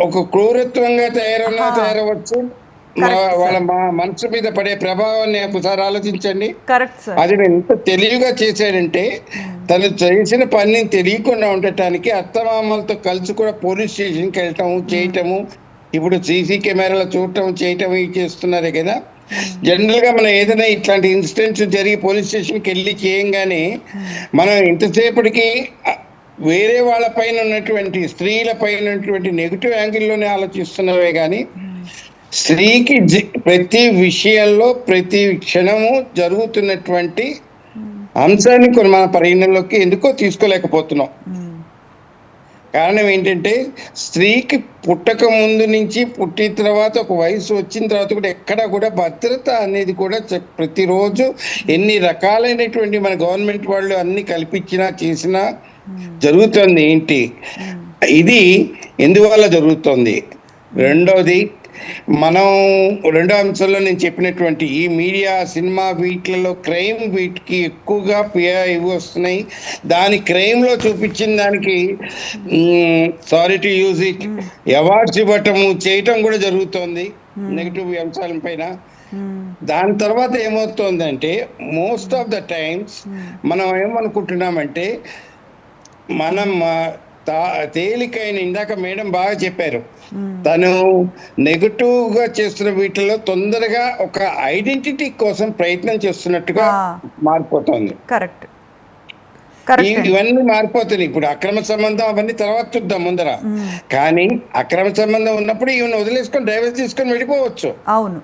ఒక క్రూరత్వంగా తయారవచ్చు. వాళ్ళ మనసు మీద పడే ప్రభావాన్ని ఒకసారి ఆలోచించండి. అది ఎంత తెలివిగా చేశాడంటే, తను చేసిన పని తెలియకుండా ఉండటానికి అత్తమామలతో కలిసి కూడా పోలీస్ స్టేషన్కి వెళ్ళటము చేయటము, ఇప్పుడు సీసీ కెమెరాలో చూడటం చేయటం చేస్తున్నారే కదా. జనరల్ గా మనం ఏదైనా ఇట్లాంటి ఇన్సిడెంట్స్ జరిగి పోలీస్ స్టేషన్కి వెళ్ళి చేయంగానే మనం ఇంతసేపటికి వేరే వాళ్ళ పైన ఉన్నటువంటి, స్త్రీల పైన ఉన్నటువంటి నెగిటివ్ యాంగిల్లోనే ఆలోచిస్తున్నవే కానీ స్త్రీకి ప్రతి విషయంలో ప్రతి క్షణము జరుగుతున్నటువంటి అంశాన్ని కొన్ని మన పరిగణలోకి ఎందుకో తీసుకోలేకపోతున్నాం. కారణం ఏంటంటే, స్త్రీకి పుట్టక ముందు నుంచి పుట్టిన తర్వాత ఒక వయసు వచ్చిన తర్వాత కూడా ఎక్కడా కూడా భద్రత అనేది కూడా ప్రతిరోజు ఎన్ని రకాలైనటువంటి మన గవర్నమెంట్ వాళ్ళు అన్ని కల్పించినా చేసినా జరుగుతుంది ఏంటి, ఇది ఎందువల్ల జరుగుతుంది? రెండోది, మనం రెండో అంశంలో నేను చెప్పినటువంటి ఈ మీడియా, సినిమా వీటిలలో క్రైమ్ వీటికి ఎక్కువగా ఇవి వస్తున్నాయి. దాని క్రైమ్లో చూపించిన దానికి sorry to use it awards ఇవ్వటము చేయటం కూడా జరుగుతోంది నెగిటివ్ అంశాల పైన. దాని తర్వాత ఏమవుతుందంటే, మోస్ట్ ఆఫ్ ద టైమ్స్ మనం ఏమనుకుంటున్నామంటే, మనం తేలికైన, ఇందాక మేడం బాగా చెప్పారు, తను నెగటివ్ గా చేస్తున్న వీటిలో తొందరగా ఒక ఐడెంటిటీ కోసం ప్రయత్నం చేస్తున్నట్టుగా మారిపోతుంది. ఇవన్నీ మారిపోతున్నాయి. ఇప్పుడు అక్రమ సంబంధం అవన్నీ తర్వాత చూద్దాం ముందర. కానీ అక్రమ సంబంధం ఉన్నప్పుడు ఈవెన్ వదిలేసుకొని డైవర్స్ తీసుకొని వెళ్ళిపోవచ్చు. అవును,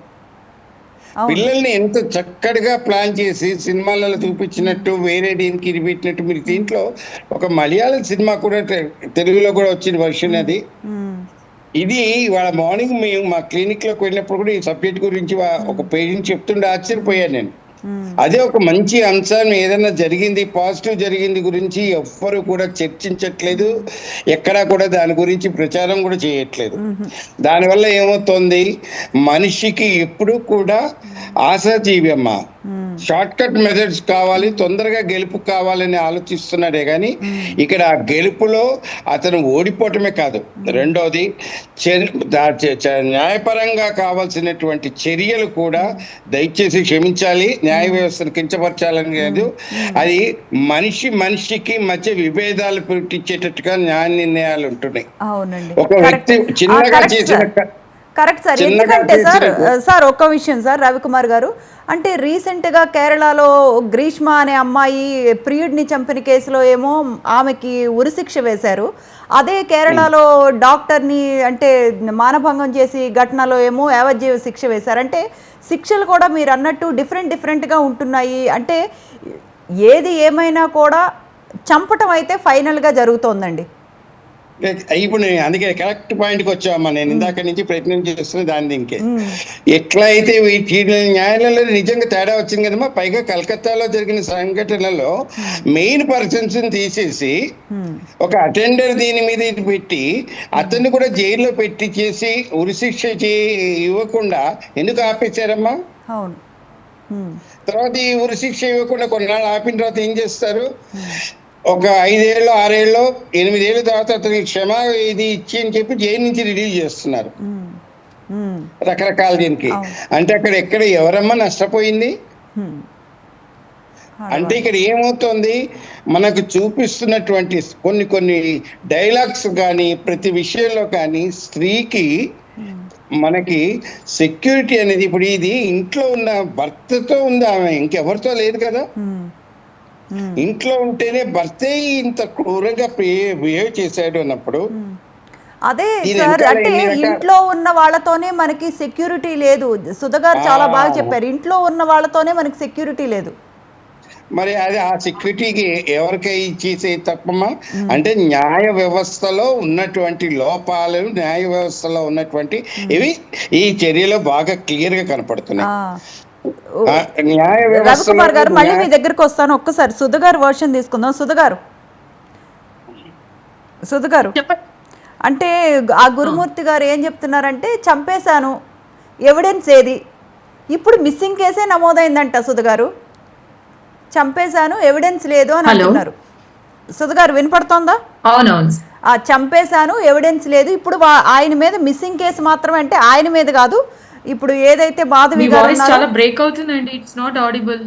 పిల్లల్ని ఎంత చక్కగా ప్లాన్ చేసి సినిమాలలో చూపించినట్టు వేరే దీనికి ఇది పెట్టినట్టు. మీరు దీంట్లో ఒక మలయాళం సినిమా కూడా తెలుగులో కూడా వచ్చిన వర్షన్ అది. ఇది వాళ్ళ మార్నింగ్ మేము మా క్లినిక్ లోకి వెళ్ళినప్పుడు కూడా ఈ సబ్జెక్ట్ గురించి ఒక పేరెంట్ చెప్తుండే ఆశ్చర్యపోయాను నేను. అదే ఒక మంచి అంశాన్ని, ఏదైనా జరిగింది పాజిటివ్ జరిగింది గురించి ఎవ్వరు కూడా చర్చించట్లేదు, ఎక్కడా కూడా దాని గురించి ప్రచారం కూడా చేయట్లేదు. దానివల్ల ఏమవుతుంది, మనిషికి ఎప్పుడు కూడా ఆశాజీవి అమ్మ, షార్ట్ కట్ మెథడ్స్ కావాలి, తొందరగా గెలుపు కావాలని ఆలోచిస్తున్నాడే కానీ ఇక్కడ ఆ గెలుపులో అతను ఓడిపోవటమే కాదు, రెండోది న్యాయపరంగా కావాల్సినటువంటి చర్యలు కూడా దయచేసి క్షమించాలి, న్యాయ వ్యవస్థను కించపరచాలని కాదు, అది మనిషికి మధ్య విభేదాలు పుట్టించేటట్టుగా న్యాయ నిర్ణయాలు ఉంటున్నాయి. ఒక వ్యక్తి చిన్నగా చేసిన కరెక్ట్ సార్. ఎందుకంటే సార్ ఒక్క విషయం సార్, రవికుమార్ గారు, అంటే రీసెంట్గా కేరళలో గ్రీష్మ అనే అమ్మాయి ప్రియుడిని చంపిన కేసులో ఏమో ఆమెకి ఉరిశిక్ష వేశారు. అదే కేరళలో డాక్టర్ని అంటే మానభంగం చేసి ఘటనలో ఏమో యావజ్జీవ శిక్ష వేశారు. అంటే శిక్షలు కూడా మీరు అన్నట్టు డిఫరెంట్గా ఉంటున్నాయి. అంటే ఏది ఏమైనా కూడా చంపటం అయితే ఫైనల్గా జరుగుతోందండి. ఇప్పుడు నేను అందుకే కరెక్ట్ పాయింట్కి వచ్చామమ్మా. నేను ఇందాక నుంచి ప్రయత్నం చేస్తున్న దాని దీనికే ఎట్లయితే న్యాయాలయంలో నిజంగా తేడా వచ్చింది కదమ్మా. పైగా కలకత్తాలో జరిగిన సంఘటనలో మెయిన్ పర్సన్స్ తీసేసి ఒక అటెండర్ దీని మీద పెట్టి అతన్ని కూడా జైల్లో పెట్టి చేసి ఉరిశిక్ష ఇవ్వకుండా ఎందుకు ఆపేశారమ్మా? తర్వాత ఈ ఉరిశిక్ష ఇవ్వకుండా కొన్నాళ్ళు ఆపిన తర్వాత ఏం చేస్తారు, ఒక 5 ఏళ్ళు 6 ఏళ్ళు 8 ఏళ్ళ తర్వాత అతనికి క్షమా ఇది ఇచ్చి అని చెప్పి జైలు నుంచి రిలీజ్ చేస్తున్నారు రకరకాల దీనికి. అంటే అక్కడ ఎక్కడ ఎవరమ్మా నష్టపోయింది? అంటే ఇక్కడ ఏమవుతుంది, మనకు చూపిస్తున్నటువంటి కొన్ని డైలాగ్స్ కానీ ప్రతి విషయంలో కానీ స్త్రీకి మనకి సెక్యూరిటీ అనేది, ఇప్పుడు ఇది ఇంట్లో ఉన్న భర్తతో ఉంది, ఆమె ఇంకెవరితో లేదు కదా. ఇంట్లో ఉంటేనే భర్తే ఇంత క్రూరంగా బిహేవ్ చేశాడు అన్నప్పుడు, అదే సార్, అంటే ఇంట్లో ఉన్న వాళ్ళతోనే మనకి సెక్యూరిటీ లేదు. సుధగారు చాలా బాగా చెప్పారు, ఇంట్లో ఉన్న వాళ్ళతోనే మనకి సెక్యూరిటీ లేదు. మరి అది ఆ సెక్యూరిటీకి ఎవరికై చేసే తప్పమ్మా? అంటే న్యాయ వ్యవస్థలో ఉన్నటువంటి లోపాలు, న్యాయ వ్యవస్థలో ఉన్నటువంటి ఇవి ఈ చర్యలో బాగా క్లియర్ గా కనపడుతున్నాయి. ఆ న్యాయ రవికుమార్ గారు వ్యవస్థలో మళ్ళీ మీ దగ్గరికి వస్తాను. ఒక్కసారి సుధ గారు వర్షన్ తీసుకుందాం. సుధ గారు చెప్పండి. అంటే ఆ గురుమూర్తి గారు ఏం చెప్తున్నారంటే చంపేశాను, ఎవిడెన్స్ ఏది? ఇప్పుడు మిస్సింగ్ కేసే నమోదైందంట సుధ గారు. చంపేశాను, ఎవిడెన్స్ లేదు అని అంటున్నారు. సుధ గారు వినపడుతోందా? అవునవును. చంపేశాను, ఎవిడెన్స్ లేదు. ఇప్పుడు ఆయన మీద మిస్సింగ్ కేసు మాత్రమే, అంటే ఆయన మీద కాదు, ఇప్పుడు ఏదైతే మాధవి మీ గారు వాయిస్ చాలా బ్రేక్ అవుతుందండి. It's not audible.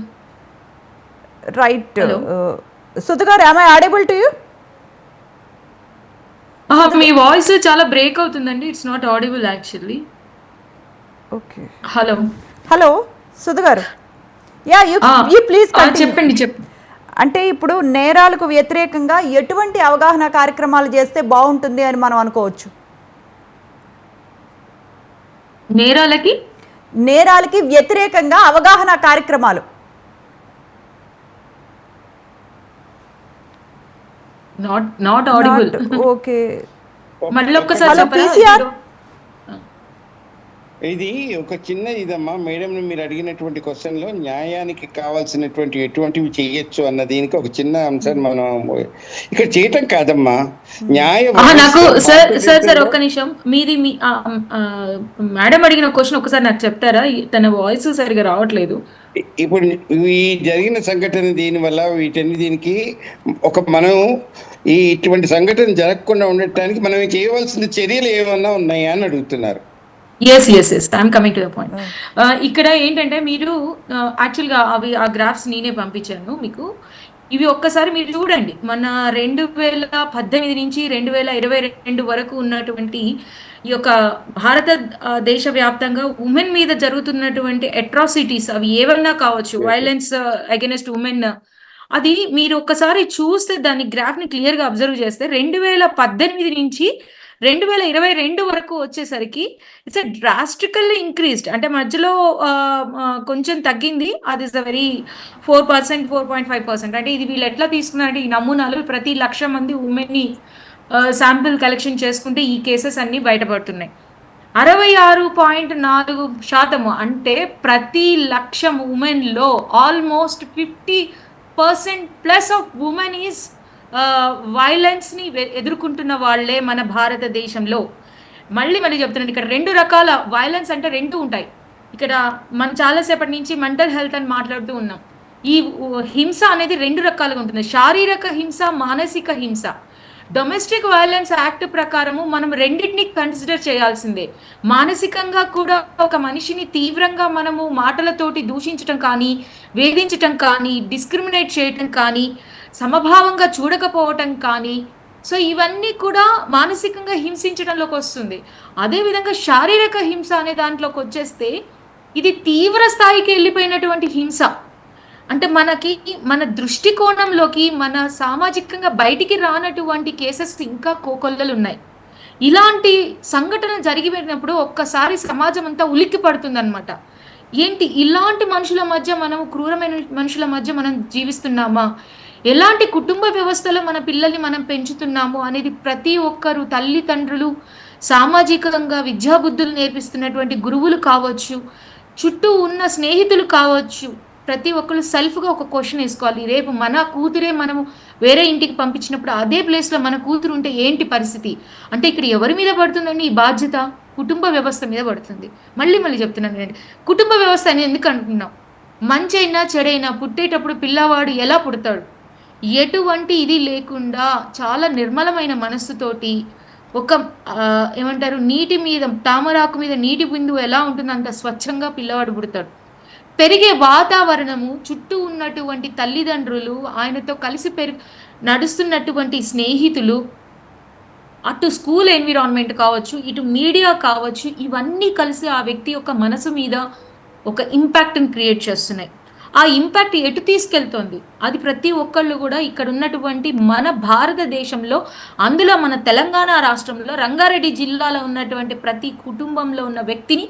Right Sudha గారు, am I audible to you? మీ వాయిస్ చాలా బ్రేక్ అవుతుందండి. It's not audible actually. Okay, hello Sudha గారు, యా యూ ప్లీజ్ చెప్పండి. అంటే ఇప్పుడు నేరాలకు వ్యతిరేకంగా ఎటువంటి అవగాహన కార్యక్రమాలు చేస్తే బాగుంటుంది అని మనం అనుకోవచ్చు? నేరాలకి వ్యతిరేకంగా అవగాహన కార్యక్రమాలు. Not audible. ఓకే, మళ్ళీ ఒక్కసారి హలో పీసీఆర్. ఇది ఒక చిన్న ఇదమ్మా మేడం, మీరు అడిగినటువంటి క్వశ్చన్ లో న్యాయానికి కావాల్సినటువంటి ఎటువంటివి చేయొచ్చు అన్న దీనికి ఒక చిన్న అంశాన్ని మనం ఇక్కడ చేయటం కాదమ్మా. నాకు సార్ ఒక్క నిమిషం, మీది మేడం అడిగిన క్వశ్చన్ ఒకసారి నాకు చెప్తారా? తన వాయిస్ సరిగా రావట్లేదు. ఇప్పుడు ఈ జరిగిన సంఘటన దీని వల్ల దీనికి మనం ఇటువంటి సంఘటన జరగకుండా ఉండటానికి మనం చేయవలసిన చర్యలు ఏమన్నా ఉన్నాయా అని అడుగుతున్నారు. Yes I'm coming to the point. ఇక్కడ ఏంటంటే మీరు యాక్చువల్గా ఆ గ్రాఫ్స్ నేనే పంపించాను మీకు. ఇవి ఒక్కసారి మీరు చూడండి. మన 2018 నుంచి 2022 వరకు ఉన్నటువంటి ఈ యొక్క భారతదేశ వ్యాప్తంగా ఉమెన్ మీద జరుగుతున్నటువంటి అట్రాసిటీస్, అవి ఏవన్నా కావచ్చు, వైలెన్స్ అగైనెస్ట్ ఉమెన్, అది మీరు ఒక్కసారి చూస్తే దాని గ్రాఫ్ ని క్లియర్ గా అబ్జర్వ్ చేస్తే 2018 నుంచి 2022 వరకు వచ్చేసరికి ఇట్స్ డ్రాస్టికల్లీ ఇంక్రీస్డ్. అంటే మధ్యలో కొంచెం తగ్గింది. అది ఇస్ అ వెరీ 4%, 4.5%. అంటే ఇది వీళ్ళు ఎట్లా తీసుకున్నారంటే, ఈ నమూనాలు ప్రతి 1,00,000 మంది ఉమెన్ ని శాంపిల్ కలెక్షన్ చేసుకుంటే ఈ కేసెస్ అన్ని బయటపడుతున్నాయి. 66.4% అంటే ప్రతి 1,00,000 ఉమెన్ లో almost 50% plus of women is violence ని ఎదుర్కొంటున్న వాళ్ళే మన భారతదేశంలో. మళ్ళీ చెప్తున్నాను, ఇక్కడ 2 రకాల వైలెన్స్ అంటే 2 ఉంటాయి. ఇక్కడ మనం చాలాసేపటి నుంచి మెంటల్ హెల్త్ అని మాట్లాడుతూ ఉన్నాం. ఈ హింస అనేది 2 రకాలుగా ఉంటుంది. శారీరక హింస, మానసిక హింస. డొమెస్టిక్ వైలెన్స్ యాక్ట్ ప్రకారము మనం రెండింటిని కన్సిడర్ చేయాల్సిందే. మానసికంగా కూడా ఒక మనిషిని తీవ్రంగా మనము మాటలతోటి దూషించటం కానీ, వేధించటం కానీ, డిస్క్రిమినేట్ చేయటం కానీ, సమభావంగా చూడకపోవటం కానీ, సో ఇవన్నీ కూడా మానసికంగా హింసించడంలోకి వస్తుంది. అదేవిధంగా శారీరక హింస అనే దాంట్లోకి వచ్చేస్తే ఇది తీవ్ర స్థాయికి వెళ్ళిపోయినటువంటి హింస. అంటే మన దృష్టికోణంలోకి, మన సామాజికంగా బయటికి రానటువంటి కేసెస్ ఇంకా కోకొల్లలు ఉన్నాయి. ఇలాంటి సంఘటన జరిగిపోయినప్పుడు ఒక్కసారి సమాజం అంతా ఉలిక్కి పడుతుందన్నమాట. ఏంటి ఇలాంటి మనుషుల మధ్య, మనం క్రూరమైన మనుషుల మధ్య మనం జీవిస్తున్నామా? ఎలాంటి కుటుంబ వ్యవస్థలో మన పిల్లల్ని మనం పెంచుతున్నాము అనేది ప్రతి ఒక్కరు, తల్లిదండ్రులు, సామాజికంగా విద్యాబుద్ధులు నేర్పిస్తున్నటువంటి గురువులు కావచ్చు, చుట్టూ ఉన్న స్నేహితులు కావచ్చు, ప్రతి ఒక్కరు సెల్ఫ్గా ఒక క్వశ్చన్ వేసుకోవాలి. రేపు మన కూతురే మనము వేరే ఇంటికి పంపించినప్పుడు అదే ప్లేస్లో మన కూతురు ఉంటే ఏంటి పరిస్థితి? అంటే ఇక్కడ ఎవరి మీద పడుతుందండి ఈ బాధ్యత? కుటుంబ వ్యవస్థ మీద పడుతుంది. మళ్ళీ చెప్తున్నాను నేను, కుటుంబ వ్యవస్థ అని ఎందుకు అనుకున్నాం? మంచి అయినా చెడైనా పుట్టేటప్పుడు పిల్లవాడు ఎలా పుడతాడు? ఎటువంటి ఇది లేకుండా చాలా నిర్మలమైన మనస్సుతోటి, ఒక ఏమంటారు, నీటి మీద, తామరాకు మీద నీటి బిందువు ఎలా ఉంటుందో అంత స్వచ్ఛంగా పిల్లవాడు పుడతాడు. పెరిగే వాతావరణము, చుట్టూ ఉన్నటువంటి తల్లిదండ్రులు, ఆయనతో కలిసి నడుస్తున్నటువంటి స్నేహితులు, అటు స్కూల్ ఎన్విరాన్మెంట్ కావచ్చు, ఇటు మీడియా కావచ్చు, ఇవన్నీ కలిసి ఆ వ్యక్తి యొక్క మనసు మీద ఒక ఇంపాక్ట్ని క్రియేట్ చేస్తున్నాయి. ఆ ఇంపాక్ట్ ఎటు తీసుకెళ్తోంది? అది ప్రతి ఒక్కళ్ళు కూడా ఇక్కడ ఉన్నటువంటి మన భారతదేశంలో, అందులో మన తెలంగాణ రాష్ట్రంలో రంగారెడ్డి జిల్లాలో ఉన్నటువంటి ప్రతి కుటుంబంలో ఉన్న వ్యక్తిని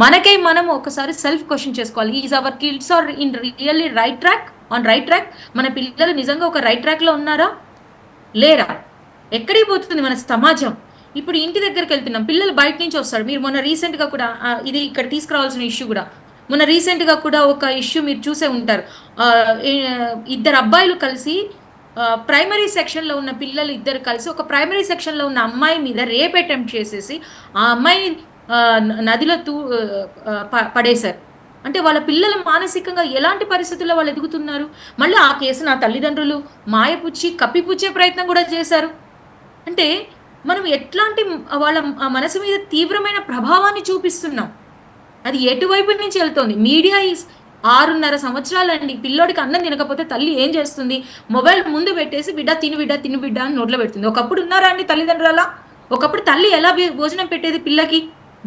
మనకై మనం ఒకసారి సెల్ఫ్ క్వశ్చన్ చేసుకోవాలి. Is our kids are in really right track, on right track? మన పిల్లలు నిజంగా ఒక రైట్ ట్రాక్లో ఉన్నారా లేరా? ఎక్కడికి పోతుంది మన సమాజం? ఇప్పుడు ఇంటి దగ్గరికి వెళ్తున్నాం, పిల్లలు బయట నుంచి వస్తాడు. మీరు మొన్న రీసెంట్గా కూడా ఇది ఇక్కడ తీసుకురావాల్సిన ఇష్యూ కూడా, మొన్న రీసెంట్గా కూడా ఒక ఇష్యూ మీరు చూసే ఉంటారు. ఇద్దరు అబ్బాయిలు కలిసి ప్రైమరీ సెక్షన్లో ఉన్న పిల్లలు ఇద్దరు కలిసి ఒక ప్రైమరీ సెక్షన్లో ఉన్న అమ్మాయి మీద రేప్ అటెంప్ట్ చేసేసి ఆ అమ్మాయిని నదిలో పడేశారు. అంటే వాళ్ళ పిల్లలు మానసికంగా ఎలాంటి పరిస్థితుల్లో వాళ్ళు ఎదుగుతున్నారు. మళ్ళీ ఆ కేసు నా తల్లిదండ్రులు మాయపుచ్చి కప్పిపుచ్చే ప్రయత్నం కూడా చేశారు. అంటే మనం ఎట్లాంటి వాళ్ళ మనసు మీద తీవ్రమైన ప్రభావాన్ని చూపిస్తున్నాం. అది ఎటువైపు నుంచి వెళ్తోంది. మీడియా 6.5 సంవత్సరాలండి. పిల్లోడికి అన్నం తినకపోతే తల్లి ఏం చేస్తుంది? మొబైల్ ముందు పెట్టేసి బిడ్డ తిను బిడ్డ అని నోట్లో పెడుతుంది. ఒకప్పుడు ఉన్నారా అండి తల్లిదండ్రుల? ఒకప్పుడు తల్లి ఎలా భోజనం పెట్టేది పిల్లకి,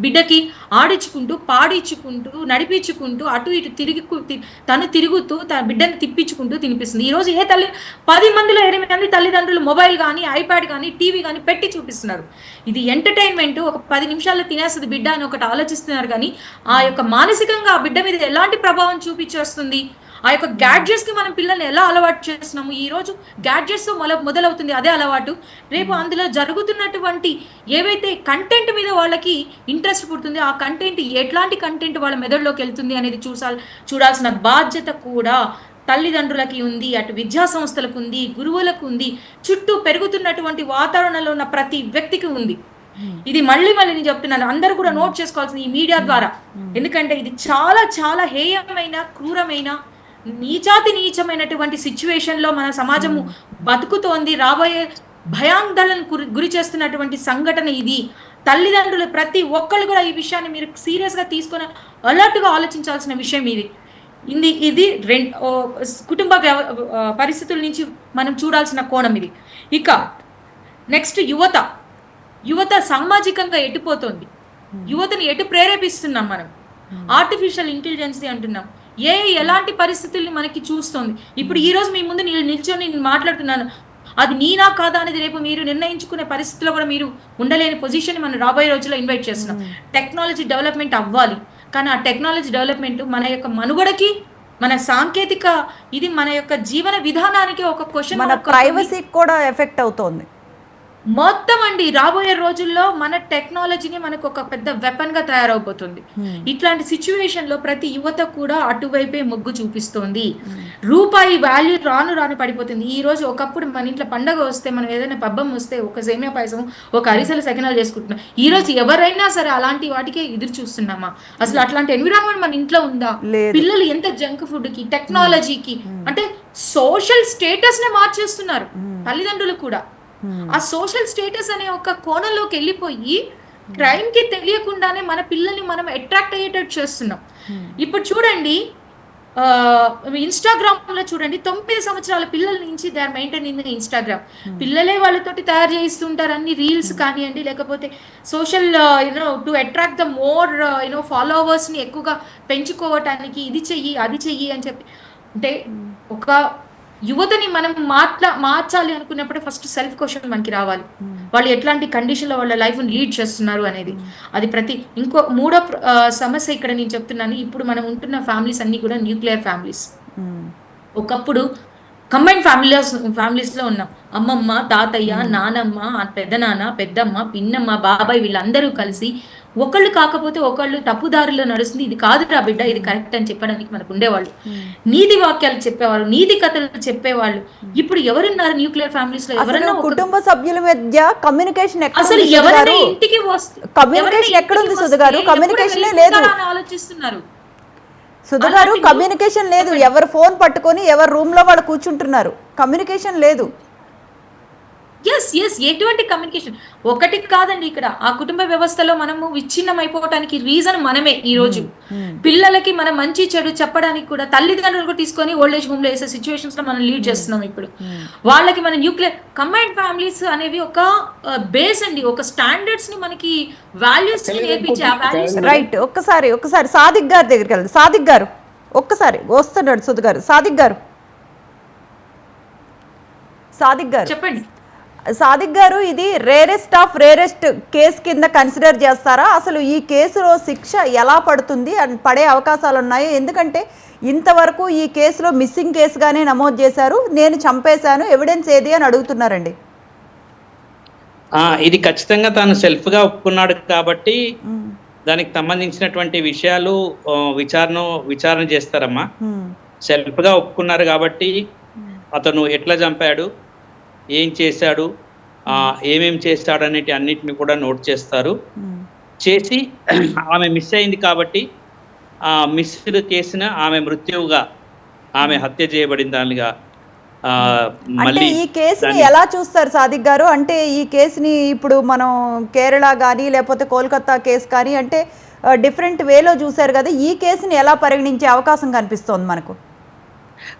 బిడ్డకి? ఆడించుకుంటూ, పాడించుకుంటూ, నడిపించుకుంటూ, అటు ఇటు తను తిరుగుతూ తన బిడ్డని తిప్పించుకుంటూ తినిపిస్తుంది. ఈరోజు ఏ తల్లి 10 మందిలో 8 మంది తల్లిదండ్రులు మొబైల్ కానీ, ఐప్యాడ్ కానీ, టీవీ కానీ పెట్టి చూపిస్తున్నారు. ఇది ఎంటర్టైన్మెంట్, ఒక 10 నిమిషాల్లో తినేస్తుంది బిడ్డ అని ఒకటి ఆలోచిస్తున్నారు. కానీ ఆ యొక్క మానసికంగా ఆ బిడ్డ మీద ఎలాంటి ప్రభావం చూపించేస్తుంది? ఆ యొక్క గ్యాడ్జెట్స్కి మనం పిల్లల్ని ఎలా అలవాటు చేస్తున్నాము? ఈరోజు గ్యాడ్జెట్స్తో మొదలవుతుంది అదే అలవాటు. రేపు అందులో జరుగుతున్నటువంటి ఏవైతే కంటెంట్ మీద వాళ్ళకి ఇంట్రెస్ట్ పుడుతుంది, ఆ కంటెంట్ ఎట్లాంటి కంటెంట్ వాళ్ళ మెదడులోకి వెళ్తుంది అనేది చూడాల్సిన బాధ్యత కూడా తల్లిదండ్రులకి ఉంది, అటు విద్యా సంస్థలకు ఉంది, గురువులకు ఉంది, చుట్టూ పెరుగుతున్నటువంటి వాతావరణంలో ఉన్న ప్రతి వ్యక్తికి ఉంది. ఇది మళ్ళీ నేను చెప్తున్నాను, అందరూ కూడా నోట్ చేసుకోవాల్సింది ఈ మీడియా ద్వారా. ఎందుకంటే ఇది చాలా చాలా హేయమైన, క్రూరమైన, నీచమైనటువంటి సిచ్యువేషన్లో మన సమాజము బతుకుతోంది. రాబోయే భయాందోళనకు గురి చేస్తున్నటువంటి సంఘటన ఇది. తల్లిదండ్రులు ప్రతి ఒక్కళ్ళు కూడా ఈ విషయాన్ని మీరు సీరియస్గా తీసుకొని అలర్ట్గా ఆలోచించాల్సిన విషయం ఇది కుటుంబ పరిస్థితుల నుంచి మనం చూడాల్సిన కోణం ఇది. ఇక నెక్స్ట్ యువత సామాజికంగా ఎటుపోతుంది, యువతని ఎటు ప్రేరేపిస్తున్నాం మనం? ఆర్టిఫిషియల్ ఇంటెలిజెన్సీ అంటున్నాం. ఎలాంటి పరిస్థితుల్ని మనకి చూస్తుంది. ఇప్పుడు ఈ రోజు మీ ముందు నిల్చొని నేను మాట్లాడుతున్నాను, అది నీనా కాదా అనేది రేపు మీరు నిర్ణయించుకునే పరిస్థితిలో కూడా మీరు ఉండలేని పొజిషన్ మనం రాబోయే రోజుల్లో ఇన్వైట్ చేస్తున్నాం. టెక్నాలజీ డెవలప్మెంట్ అవ్వాలి, కానీ ఆ టెక్నాలజీ డెవలప్మెంట్ మన యొక్క మనుగడకి, మన సాంకేతిక ఇది మన యొక్క జీవన విధానానికి ఒక క్వశ్చన్, మన ప్రైవసీకి కూడా ఎఫెక్ట్ అవుతోంది మొత్తం అండి. రాబోయే రోజుల్లో మన టెక్నాలజీని మనకు ఒక పెద్ద వెపన్ గా తయారవబోతుంది. ఇట్లాంటి సిచ్యువేషన్ లో ప్రతి యువత కూడా అటువైపే మొగ్గు చూపిస్తోంది. రూపాయి వాల్యూ రాను పడిపోతుంది. ఈ రోజు ఒకప్పుడు మన ఇంట్లో పండగ వస్తే, మనం ఏదైనా పబ్బం వస్తే ఒక సేమియా పాయసం, ఒక అరిసెల సకినాలు చేసుకుంటున్నాం. ఈ రోజు ఎవరైనా సరే అలాంటి వాటికే ఎదురు చూస్తున్నామా? అసలు అట్లాంటి ఎన్విరాన్మెంట్ మన ఇంట్లో ఉందా? పిల్లలు ఎంత జంక్ ఫుడ్ కి, టెక్నాలజీకి, అంటే సోషల్ స్టేటస్ నే మార్చేస్తున్నారు తల్లిదండ్రులు కూడా. ఆ సోషల్ స్టేటస్ అనే ఒక కోణంలోకి వెళ్ళిపోయి క్రైమ్ కి తెలియకుండానే మన పిల్లల్ని మనం అట్రాక్ట్ అయ్యేటట్టు చేస్తున్నాం. ఇప్పుడు చూడండి, ఇన్స్టాగ్రామ్ లో చూడండి, 9 సంవత్సరాల పిల్లల నుంచి దే ఆర్ మెయింటైనింగ్ ఇన్స్టాగ్రామ్. పిల్లలే వాళ్ళతోటి తయారు చేస్తుంటారు అన్ని రీల్స్ కానివ్వండి, లేకపోతే social to attract the more followers ని ఎక్కువగా పెంచుకోవటానికి ఇది చెయ్యి అది చెయ్యి అని చెప్పి. అంటే ఒక యువతని మనం మార్చాలి అనుకున్నప్పుడే ఫస్ట్ సెల్ఫ్ క్వశ్చన్ మనకి రావాలి. వాళ్ళు ఎట్లాంటి కండిషన్లో వాళ్ళ లైఫ్ని లీడ్ చేస్తున్నారు అనేది. అది ఇంకో మూడో సమస్య ఇక్కడ నేను చెప్తున్నాను. ఇప్పుడు మనం ఉంటున్న ఫ్యామిలీస్ అన్ని కూడా న్యూక్లియర్ ఫ్యామిలీస్. ఒకప్పుడు కంబైన్ ఫ్యామిలీస్లో ఉన్నాం. అమ్మమ్మ, తాతయ్య, నానమ్మ, పెద్దనాన్న, పెద్దమ్మ, పిన్నమ్మ, బాబాయ్ వీళ్ళందరూ కలిసి ఒకళ్ళు కాకపోతే ఒకళ్ళు తప్పుదారిలో నడుస్తుంది, ఇది కాదురా బిడ్డ, ఇది కరెక్ట్ అని చెప్పడానికి మనకు ఉండేవాళ్ళు. నీతి వాక్యాలు చెప్పేవాళ్ళు, నీతి కథలు చెప్పేవాళ్ళు. ఇప్పుడు ఎవరున్నారు న్యూక్లియర్ ఫ్యామిలీస్ లో? ఎవరైనా కుటుంబ సభ్యుల మధ్య కమ్యూనికేషన్ అసలు ఎవరైనా ఇంటికి కమ్యూనికేషన్ ఎక్కడుంది సుధ గారు? కమ్యూనికేషన్ లేదు ఆలోచిస్తున్నారు సుధ గారు, కమ్యూనికేషన్ లేదు. ఎవరు ఫోన్ పట్టుకొని ఎవరు రూమ్ లో వాళ్ళు కూర్చుంటున్నారు, కమ్యూనికేషన్ లేదు. ఎటువంటి కమ్యూనికేషన్ ఒకటి కాదండి. ఇక్కడ ఆ కుటుంబ వ్యవస్థలో మనము విచ్ఛిన్నం అయిపోవటానికి రీజన్ మనమే. ఈ రోజు పిల్లలకి మనం మంచి చెడు చెప్పడానికి కూడా తల్లిదండ్రులు తీసుకొని ఓల్డ్ ఏజ్ హోమ్ లో వేసే సిచ్యువేషన్స్ లో మనం లీడ్ చేస్తున్నాం. ఇప్పుడు వాళ్ళకి మన న్యూక్లియర్ కంబైన్డ్ ఫ్యామిలీస్ అనేవి ఒక బేస్ అండి, ఒక స్టాండర్డ్స్ ని మనకి వాల్యూస్ ని నేర్పించే ఆ వాల్యూస్. రైట్, ఒక్కసారి సాదిక్ గారి దగ్గరికి వెళ్దాం. సాదిక్ గారు ఒక్కసారి వస్తున్నాడు. సుధ గారు, సాదిక్ గారు చెప్పండి. సాదిక్ గారు, ఇది రేరెస్ట్ కేసు కింద కన్సిడర్ చేస్తారా? అసలు ఈ కేసులో శిక్ష ఎలా పడుతుంది అని పడే అవకాశాలు ఉన్నాయి? ఎందుకంటే ఇంతవరకు ఈ కేసులో మిస్సింగ్ కేసుగానే నమోదు చేశారు. నేను చంపేశాను, ఎవిడెన్స్ ఏది అని అడుగుతున్నారండి. ఇది ఖచ్చితంగా తాను సెల్ఫ్ గా ఒప్పుకున్నాడు కాబట్టి దానికి సంబంధించినటువంటి విషయాలు విచారణ చేస్తారమ్మా. సెల్ఫ్ గా ఒప్పుకున్నారు కాబట్టి అతను ఎట్లా చంపాడు, ఏం చేశాడు, ఏమేం చేస్తాడు అనేటి అన్నిటిని కూడా నోట్ చేస్తారు. చేసి ఆమె మిస్ అయింది కాబట్టి ఆ మిస్డ్ కేసున ఆమె మృత్యువుగా, ఆమె హత్య చేయబడిన దానిగా అంటే మళ్ళీ ఈ కేసుని ఎలా చూస్తారు సాదిక్ గారు? అంటే ఈ కేసుని ఇప్పుడు మనం కేరళ కానీ లేకపోతే కోల్కతా కేసు కానీ అంటే డిఫరెంట్ వేలో చూశారు కదా, ఈ కేసుని ఎలా పరిగణించే అవకాశం కనిపిస్తోంది మనకు?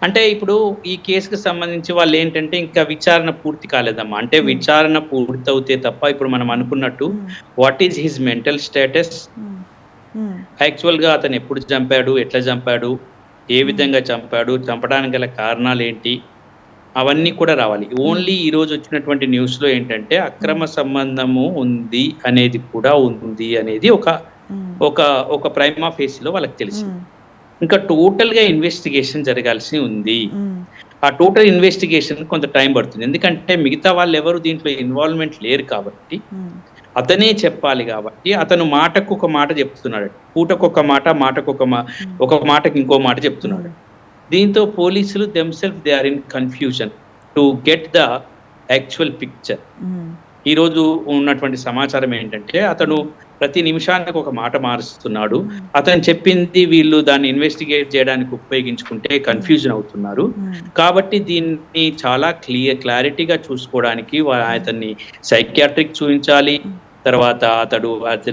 అంటే ఇప్పుడు ఈ కేసుకు సంబంధించి వాళ్ళు ఏంటంటే ఇంకా విచారణ పూర్తి కాలేదమ్మా. అంటే విచారణ పూర్తవుతే తప్ప ఇప్పుడు మనం అనుకున్నట్టు what is his mental status, actual గా అతను ఎప్పుడు చంపాడు, ఎట్లా చంపాడు, ఏ విధంగా చంపాడు, చంపడానికి గల కారణాలు ఏంటి, అవన్నీ కూడా రావాలి. ఓన్లీ ఈ రోజు వచ్చినటువంటి న్యూస్ లో ఏంటంటే అక్రమ సంబంధము ఉంది అనేది కూడా ఉంది అనేది ఒక ప్రైమా ఫేస్ లో వాళ్ళకి తెలిసింది. ఇంకా టోటల్ గా ఇన్వెస్టిగేషన్ జరగాల్సి ఉంది. ఆ టోటల్ ఇన్వెస్టిగేషన్ కొంత టైం పడుతుంది, ఎందుకంటే మిగతా వాళ్ళు ఎవరు దీంట్లో ఇన్వాల్వ్మెంట్ లేరు కాబట్టి అతనే చెప్పాలి. కాబట్టి అతను మాటకు ఒక మాట చెప్తున్నాడు, పూటకొక మాట, ఒక మాటకు ఇంకో మాట చెప్తున్నాడు. దీంతో పోలీసులు themselves they are in confusion to get the actual picture. ఈ రోజు ఉన్నటువంటి సమాచారం ఏంటంటే అతను ప్రతి నిమిషానికి ఒక మాట మారుస్తున్నాడు. అతను చెప్పింది వీళ్ళు దాన్ని ఇన్వెస్టిగేట్ చేయడానికి ఉపయోగించుకుంటే కన్ఫ్యూజన్ అవుతున్నారు. కాబట్టి దీన్ని చాలా క్లారిటీగా చూసుకోవడానికి అతన్ని సైకియాట్రిక్ చూపించాలి. తర్వాత అతడు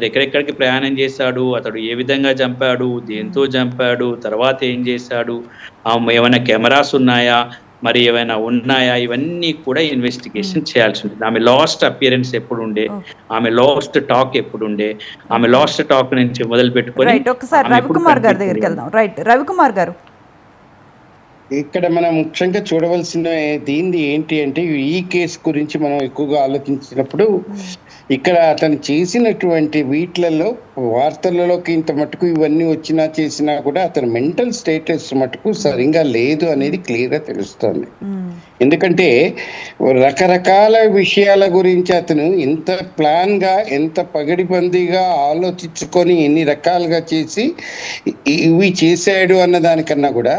ఎక్కడెక్కడికి ప్రయాణం చేశాడు, అతడు ఏ విధంగా చంపాడు, దేంతో చంపాడు, తర్వాత ఏం చేశాడు, ఏమైనా కెమెరాస్ ఉన్నాయా, మరి ఏమైనా ఉన్నాయా, ఇవన్నీ కూడా ఇన్వెస్టిగేషన్ చేయాల్సి ఉంటుంది. ఆమె లాస్ట్ అపియరెన్స్ ఎప్పుడు ఉండే, ఆమె లాస్ట్ టాక్ ఎప్పుడు ఉండే, ఆమె లాస్ట్ టాక్ నుంచి మొదలు పెట్టుకొని ఒకసారి రవికుమార్ గారి దగ్గరికి వెళ్దాం. రైట్, రవికుమార్ గారు, ఇక్కడ మనం ముఖ్యంగా చూడవలసిన దీన్ని ఏంటి అంటే ఈ కేసు గురించి మనం ఎక్కువగా ఆలోచించినప్పుడు ఇక్కడ అతను చేసినటువంటి వీటిలలో వార్తలలోకి ఇంత మటుకు ఇవన్నీ వచ్చినా చేసినా కూడా అతని మెంటల్ స్టేటస్ మటుకు సరిగా లేదు అనేది క్లియర్గా తెలుస్తుంది. ఎందుకంటే రకరకాల విషయాల గురించి అతను ఎంత ప్లాన్గా, ఎంత పగడిబందీగా ఆలోచించుకొని ఎన్ని రకాలుగా చేసి ఇవి చేశాడు అన్న దానికన్నా కూడా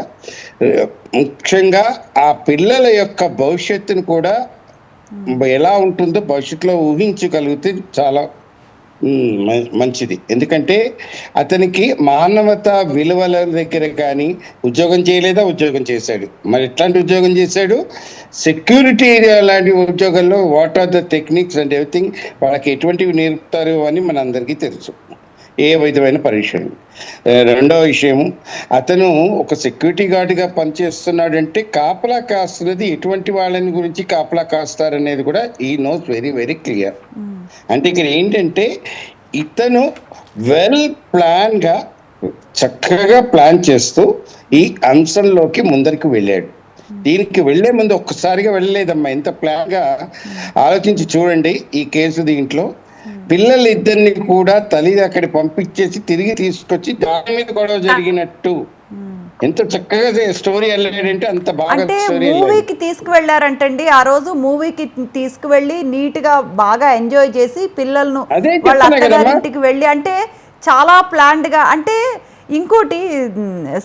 ముఖ్యంగా ఆ పిల్లల యొక్క భవిష్యత్తును కూడా ఎలా ఉంటుందో భవిష్యత్తులో ఊహించగలిగితే చాలా మంచిది. ఎందుకంటే అతనికి మానవత విలువల దగ్గర కానీ ఉద్యోగం చేయలేదా, ఉద్యోగం చేశాడు. మరి ఎట్లాంటి ఉద్యోగం చేశాడు? సెక్యూరిటీ ఏరియా లాంటి ఉద్యోగంలో what are the techniques and everything వాళ్ళకి ఎటువంటివి నేర్పుతారు అని మన అందరికీ తెలుసు, ఏ విధమైన పరిచయం. రెండవ విషయం, అతను ఒక సెక్యూరిటీ గార్డ్గా పనిచేస్తున్నాడంటే కాపలా కాస్తున్నది ఎటువంటి వాళ్ళని గురించి కాపలా కాస్తారనేది కూడా ఈ నోస్ వెరీ వెరీ క్లియర్. అంటే ఇక్కడ ఏంటంటే ఇతను వెల్ ప్లాన్గా చక్కగా ప్లాన్ చేస్తూ ఈ అంశంలోకి ముందరికి వెళ్ళాడు. దీనికి వెళ్లే ముందు ఒక్కసారిగా వెళ్ళలేదమ్మా, ఎంత ప్లాన్గా ఆలోచించి చూడండి. ఈ కేసు దీంట్లో పిల్లలిద్దరిని కూడా తల్లి అక్కడికి పంపించేసి తిరిగి తీసుకొచ్చి దాని మీద గొడవ జరిగినట్టు ఎంత చక్కగా స్టోరీ వెళ్ళాడంటే అంత బాగా స్టోరీ. మూవీకి తీసుకువెళ్ళారంటండి, ఆ రోజు మూవీకి తీసుకువెళ్ళి నీట్ గా బాగా ఎంజాయ్ చేసి పిల్లలను వాళ్ళ అత్తగారింటికి వెళ్ళి, అంటే చాలా ప్లాన్డ్ గా. అంటే ఇంకోటి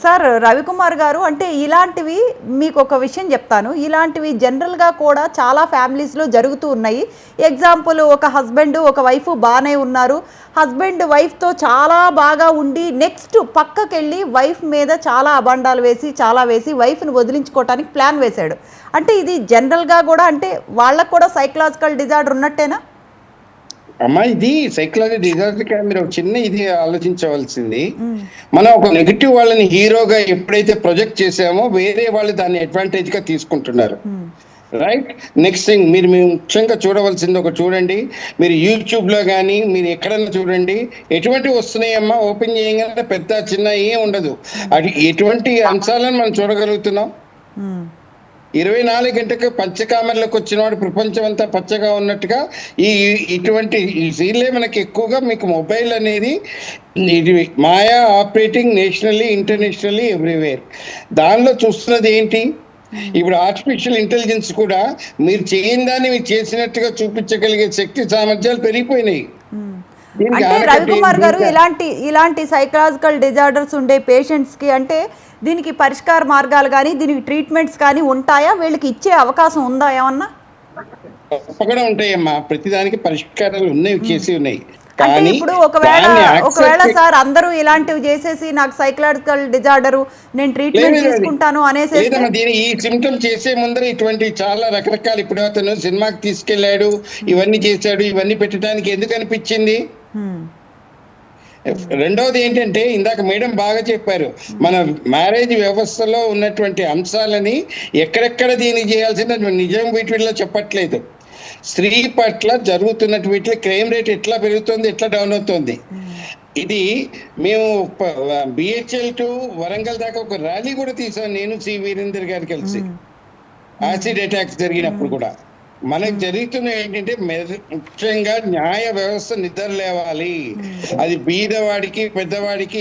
సార్ రవికుమార్ గారు, అంటే ఇలాంటివి మీకు ఒక విషయం చెప్తాను, ఇలాంటివి జనరల్గా కూడా చాలా ఫ్యామిలీస్లో జరుగుతూ ఉన్నాయి. ఎగ్జాంపుల్, ఒక హస్బెండ్ ఒక వైఫ్ బాగానే ఉన్నారు, హస్బెండ్ వైఫ్తో చాలా బాగా ఉండి నెక్స్ట్ పక్కకి వెళ్ళి వైఫ్ మీద చాలా అబండాలు వేసి వైఫ్ని వదిలించుకోవటానికి ప్లాన్ వేశాడు. అంటే ఇది జనరల్గా కూడా అంటే వాళ్ళకు కూడా సైకలాజికల్ డిజార్డర్ ఉన్నట్టేనా? అమ్మా, ఇది సైకలాజీ డిజాస్టర్. మీరు ఒక చిన్న ఇది ఆలోచించవలసింది, మనం ఒక నెగిటివ్ వాళ్ళని హీరోగా ఎప్పుడైతే ప్రొజెక్ట్ చేసామో వేరే వాళ్ళు దాన్ని అడ్వాంటేజ్ గా తీసుకుంటున్నారు. రైట్. నెక్స్ట్ థింగ్ మీరు ముఖ్యంగా చూడవలసింది ఒక చూడండి, మీరు యూట్యూబ్ లో కానీ మీరు ఎక్కడన్నా చూడండి, ఎటువంటివి వస్తున్నాయమ్మా, ఓపెన్ చేయగానే పెద్ద చిన్న ఏం ఉండదు. అది ఎటువంటి అంశాలను మనం చూడగలుగుతున్నాం. 24 గంటలకు పంచకామర్లకు వచ్చినవాడు ప్రపంచం అంతా పచ్చగా ఉన్నట్టుగా ఇటువంటి సీన్లే మనకి ఎక్కువగా మీకు మొబైల్ అనేది ఇది మాయా ఆపరేటింగ్ నేషనల్లీ ఇంటర్నేషనల్లీ ఎవ్రీవేర్. దానిలో చూస్తున్నది ఏంటి? ఇప్పుడు ఆర్టిఫిషియల్ ఇంటెలిజెన్స్ కూడా మీరు చేయని దాన్ని మీరు చేసినట్టుగా చూపించగలిగే శక్తి సామర్థ్యాలు పెరిగిపోయినాయి. దీనికి అంటే ఆనకట్ట రవికుమార్ గారు దీనికి ఇలాంటి సైకలాజికల్ డిజార్డర్స్ ఉండే పేషెంట్స్కి అంటే దీనికి పరిష్కార మార్గాలు కానీ దీనికి ట్రీట్మెంట్స్ కానీ ఉంటాయా, వీళ్ళకి ఇచ్చే అవకాశం ఉందా ఏమన్నా? తప్పకుండా ఉంటాయమ్మా, ప్రతిదానికి పరిష్కారాలు ఉన్నాయి, చేసి ఉన్నాయి. అంటే కానీ ఇప్పుడు దాన్ని ఒకవేళ accept సార్ అందరూ ఇలాంటివి చేసేసి నాకు సైకలాజికల్ డిజార్డరు నేను ట్రీట్మెంట్ లేదు, తీసుకుంటాను అనేసేస్తే లేదమ్మా, దీని ఈ సిమ్టమ్ చేసే ముందర ఇటువంటి చాలా రకరకాల, ఇప్పుడు అతను సినిమాకి తీసుకెళ్లాడు, ఇవన్నీ చేశాడు, ఇవన్నీ పెట్టడానికి ఎందుకు అనిపించింది? రెండవది ఏంటంటే, ఇందాక మేడం బాగా చెప్పారు, మన మ్యారేజ్ వ్యవస్థలో ఉన్నటువంటి అంశాలని ఎక్కడెక్కడ దీనికి చేయాల్సిన నిజం వీటిలో చెప్పట్లేదు. స్త్రీ పట్ల జరుగుతున్నటువంటి క్రైమ్ రేట్ ఎట్లా పెరుగుతుంది, ఎట్లా డౌన్ అవుతుంది. ఇది మేము బిహెచ్ఎల్ టు వరంగల్ దాకా ఒక ర్యాలీ కూడా తీసాం, నేను సి వీరేందర్ గారు కలిసి, యాసిడ్ అటాక్స్ జరిగినప్పుడు కూడా. మనకు జరుగుతున్న ఏంటంటే ముఖ్యంగా న్యాయ వ్యవస్థ నిద్ర లేవాలి. అది బీదవాడికి పెద్దవాడికి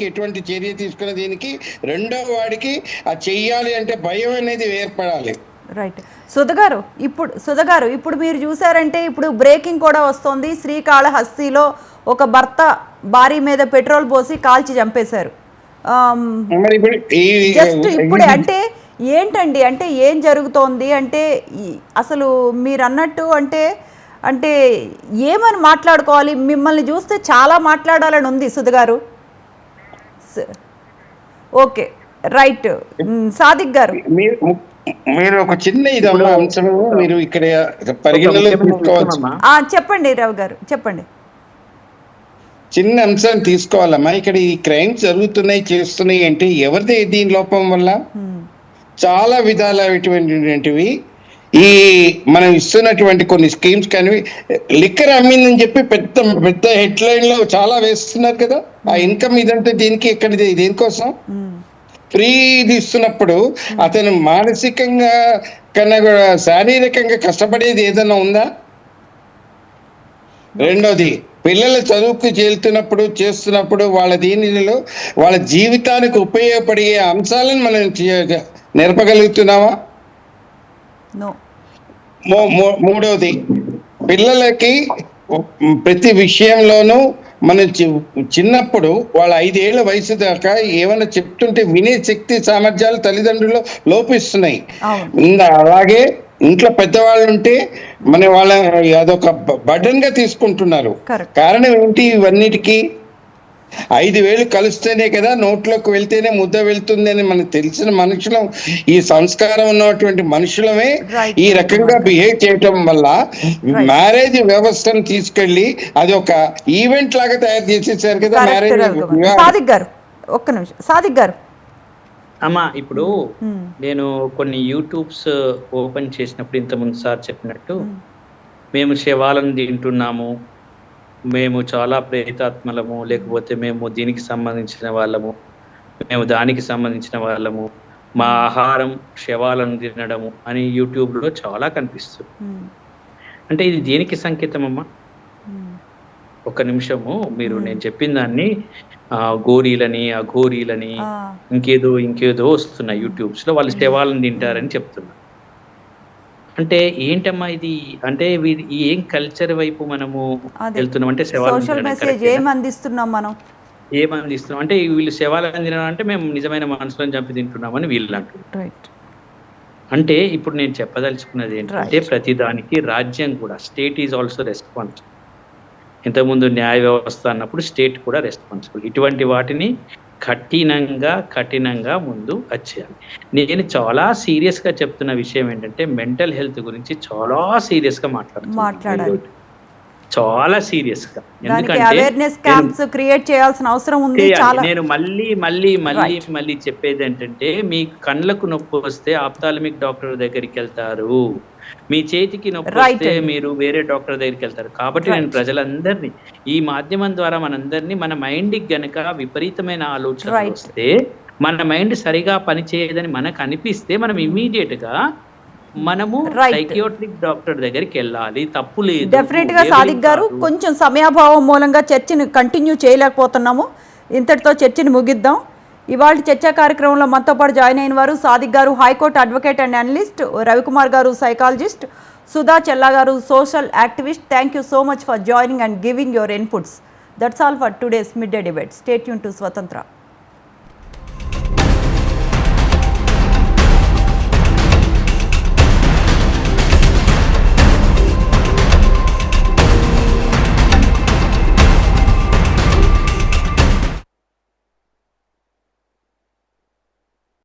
ఎటువంటి చర్య తీసుకున్న దీనికి రెండో వాడికి ఆ చెయ్యాలి అంటే భయం అనేది ఏర్పడాలి. రైట్. సుధ గారు ఇప్పుడు మీరు చూసారంటే ఇప్పుడు బ్రేకింగ్ కూడా వస్తుంది. శ్రీకాళహస్తిలో ఒక భర్త భార్య మీద పెట్రోల్ పోసి కాల్చి చంపేశారు. మరి ఇప్పుడు జస్ట్ ఇప్పుడే అంటే ఏంటండి, అంటే ఏం జరుగుతోంది అంటే అసలు మీరు అన్నట్టు అంటే ఏమని మాట్లాడుకోవాలి? మిమ్మల్ని చూస్తే చాలా మాట్లాడాలని ఉంది సుధ గారు. Okay, right. సాదిక్ గారు, మీరు ఒక చిన్న ఇదమ్మా అంశము మీరు ఇక్కడ పరిగణలో తీసుకోవచ్చు. చెప్పండి రావు గారు, చెప్పండి. చిన్న అంశాన్ని తీసుకోవాలమ్మా. ఇక్కడ ఈ క్రైమ్స్ జరుగుతున్నాయి, చేస్తున్నాయి అంటే ఎవరిది దీని లోపం వల్ల? చాలా విధాలైనటువంటివి ఈ మనం ఇస్తున్నటువంటి కొన్ని స్కీమ్స్ కానీ, లిక్కర్ అమ్మిందని చెప్పి పెద్ద పెద్ద హెడ్లైన్ లో చాలా వేస్తున్నారు కదా. ఆ ఇన్కమ్ ఇదంతా దీనికి ఎక్కడిది, దేనికోసం? ఫ్రీది ఇస్తున్నప్పుడు అతను మానసికంగా కన్నా కూడా శారీరకంగా కష్టపడేది ఏదైనా ఉందా? రెండోది, పిల్లలు చదువుకు చేస్తున్నప్పుడు వాళ్ళ దీనిలో వాళ్ళ జీవితానికి ఉపయోగపడే అంశాలను మనం నేర్పగలుగుతున్నావా? మూడవది, పిల్లలకి ప్రతి విషయంలోనూ మనం చిన్నప్పుడు వాళ్ళ 5 ఏళ్ల వయసు దాకా ఏమైనా చెప్తుంటే వినే శక్తి సామర్థ్యాలు తల్లిదండ్రులు లోపిస్తున్నాయి. అలాగే ఇంట్లో పెద్దవాళ్ళు ఉంటే వాళ్ళ అదొక బర్డన్ గా తీసుకుంటున్నారు. కారణం ఏంటి? ఇవన్నిటికీ 5,000 కలిస్తేనే కదా నోట్లోకి వెళ్తేనే ముద్ద వెళ్తుంది అని మనకు తెలిసిన మనుషులం, ఈ సంస్కారం ఉన్నటువంటి మనుషులమే ఈ రకంగా బిహేవ్ చేయటం వల్ల మ్యారేజ్ వ్యవస్థను తీసుకెళ్లి అది ఒక ఈవెంట్ లాగా తయారు చేసేసారు కదా మ్యారేజ్. సాదిక్ గారు ఒక్క నిమిషం. సాదిక్ గారు, అమ్మా ఇప్పుడు నేను కొన్ని యూట్యూబ్స్ ఓపెన్ చేసినప్పుడు ఇంతకుముందు సార్ చెప్పినట్టు మేము శవాలను తింటున్నాము, మేము చాలా ప్రేతాత్మలము, లేకపోతే మేము దీనికి సంబంధించిన వాళ్ళము, మేము దానికి సంబంధించిన వాళ్ళము, మా ఆహారం శవాలను తినడము అని యూట్యూబ్లో చాలా కనిపిస్తుంది. అంటే ఇది దేనికి సంకేతం అమ్మా? ఒక నిమిషము, మీరు నేను చెప్పిన దాన్ని గోరీలని అఘోరీలని ఇంకేదో వస్తున్నాయి యూట్యూబ్స్ లో, వాళ్ళు శవాలను తింటారని చెప్తున్నారు. అంటే ఏంటమ్మా ఇది? అంటే ఏం కల్చర్ వైపు మనము వెళ్తున్నాం? అంటే ఏమందిస్తున్నాం అంటే వీళ్ళు శవాలను తినడం అంటే మేము నిజమైన మనుషులను చంపి తింటున్నామని వీళ్ళు అంటున్నారు. అంటే ఇప్పుడు నేను చెప్పదలుచుకున్నది ఏంటంటే ప్రతి దానికి రాజ్యం కూడా, స్టేట్ ఈజ్ ఆల్సో రెస్పాన్సిబుల్. ఇంతకుముందు న్యాయ వ్యవస్థ అన్నప్పుడు స్టేట్ కూడా రెస్పాన్సిబుల్. ఇటువంటి వాటిని కఠినంగా ముందు వచ్చేయాలి. నేను చాలా సీరియస్ గా చెప్తున్న విషయం ఏంటంటే మెంటల్ హెల్త్ గురించి చాలా సీరియస్ గా మాట్లాడాలి, చాలా సీరియస్ గా. నేను మళ్ళీ చెప్పేది ఏంటంటే, మీ కళ్ళకు నొప్పి వస్తే ఆప్థాల్మిక్ డాక్టర్ దగ్గరికి వెళ్తారు, మీ చేతికి నొప్పి వస్తే మీరు వేరే డాక్టర్ దగ్గరికి వెళ్తారు. కాబట్టి నేను ప్రజలందరినీ ఈ మాధ్యమం ద్వారా మనందరినీ, మన మైండ్ కి గనక విపరీతమైన ఆలోచన వస్తే, మన మైండ్ సరిగా పనిచేయదని మనకు అనిపిస్తే మనం ఇమీడియట్ గా మనము సైకియాట్రిక్ డాక్టర్ దగ్గరికి వెళ్ళాలి, తప్పు లేదు. డెఫినెట్ గా సాదిక్ గారు, కొంచెం సమయాభావం మూలంగా చర్చని కంటిన్యూ చేయలేకపోతున్నాము, ఇంతటితో చర్చని ముగిద్దాం. ఇవాళ చర్చా కార్యక్రమంలో మనతో పాటు జాయిన్ అయిన వారు సాదిక్ గారు, high court advocate and analyst, Ravikumar గారు, సైకాలజిస్ట్, సుధా చెల్లా గారు, social activist. Thank you so much for joining and giving your inputs. That's all for today's mid day debate. Stay tune to స్వతంత్ర.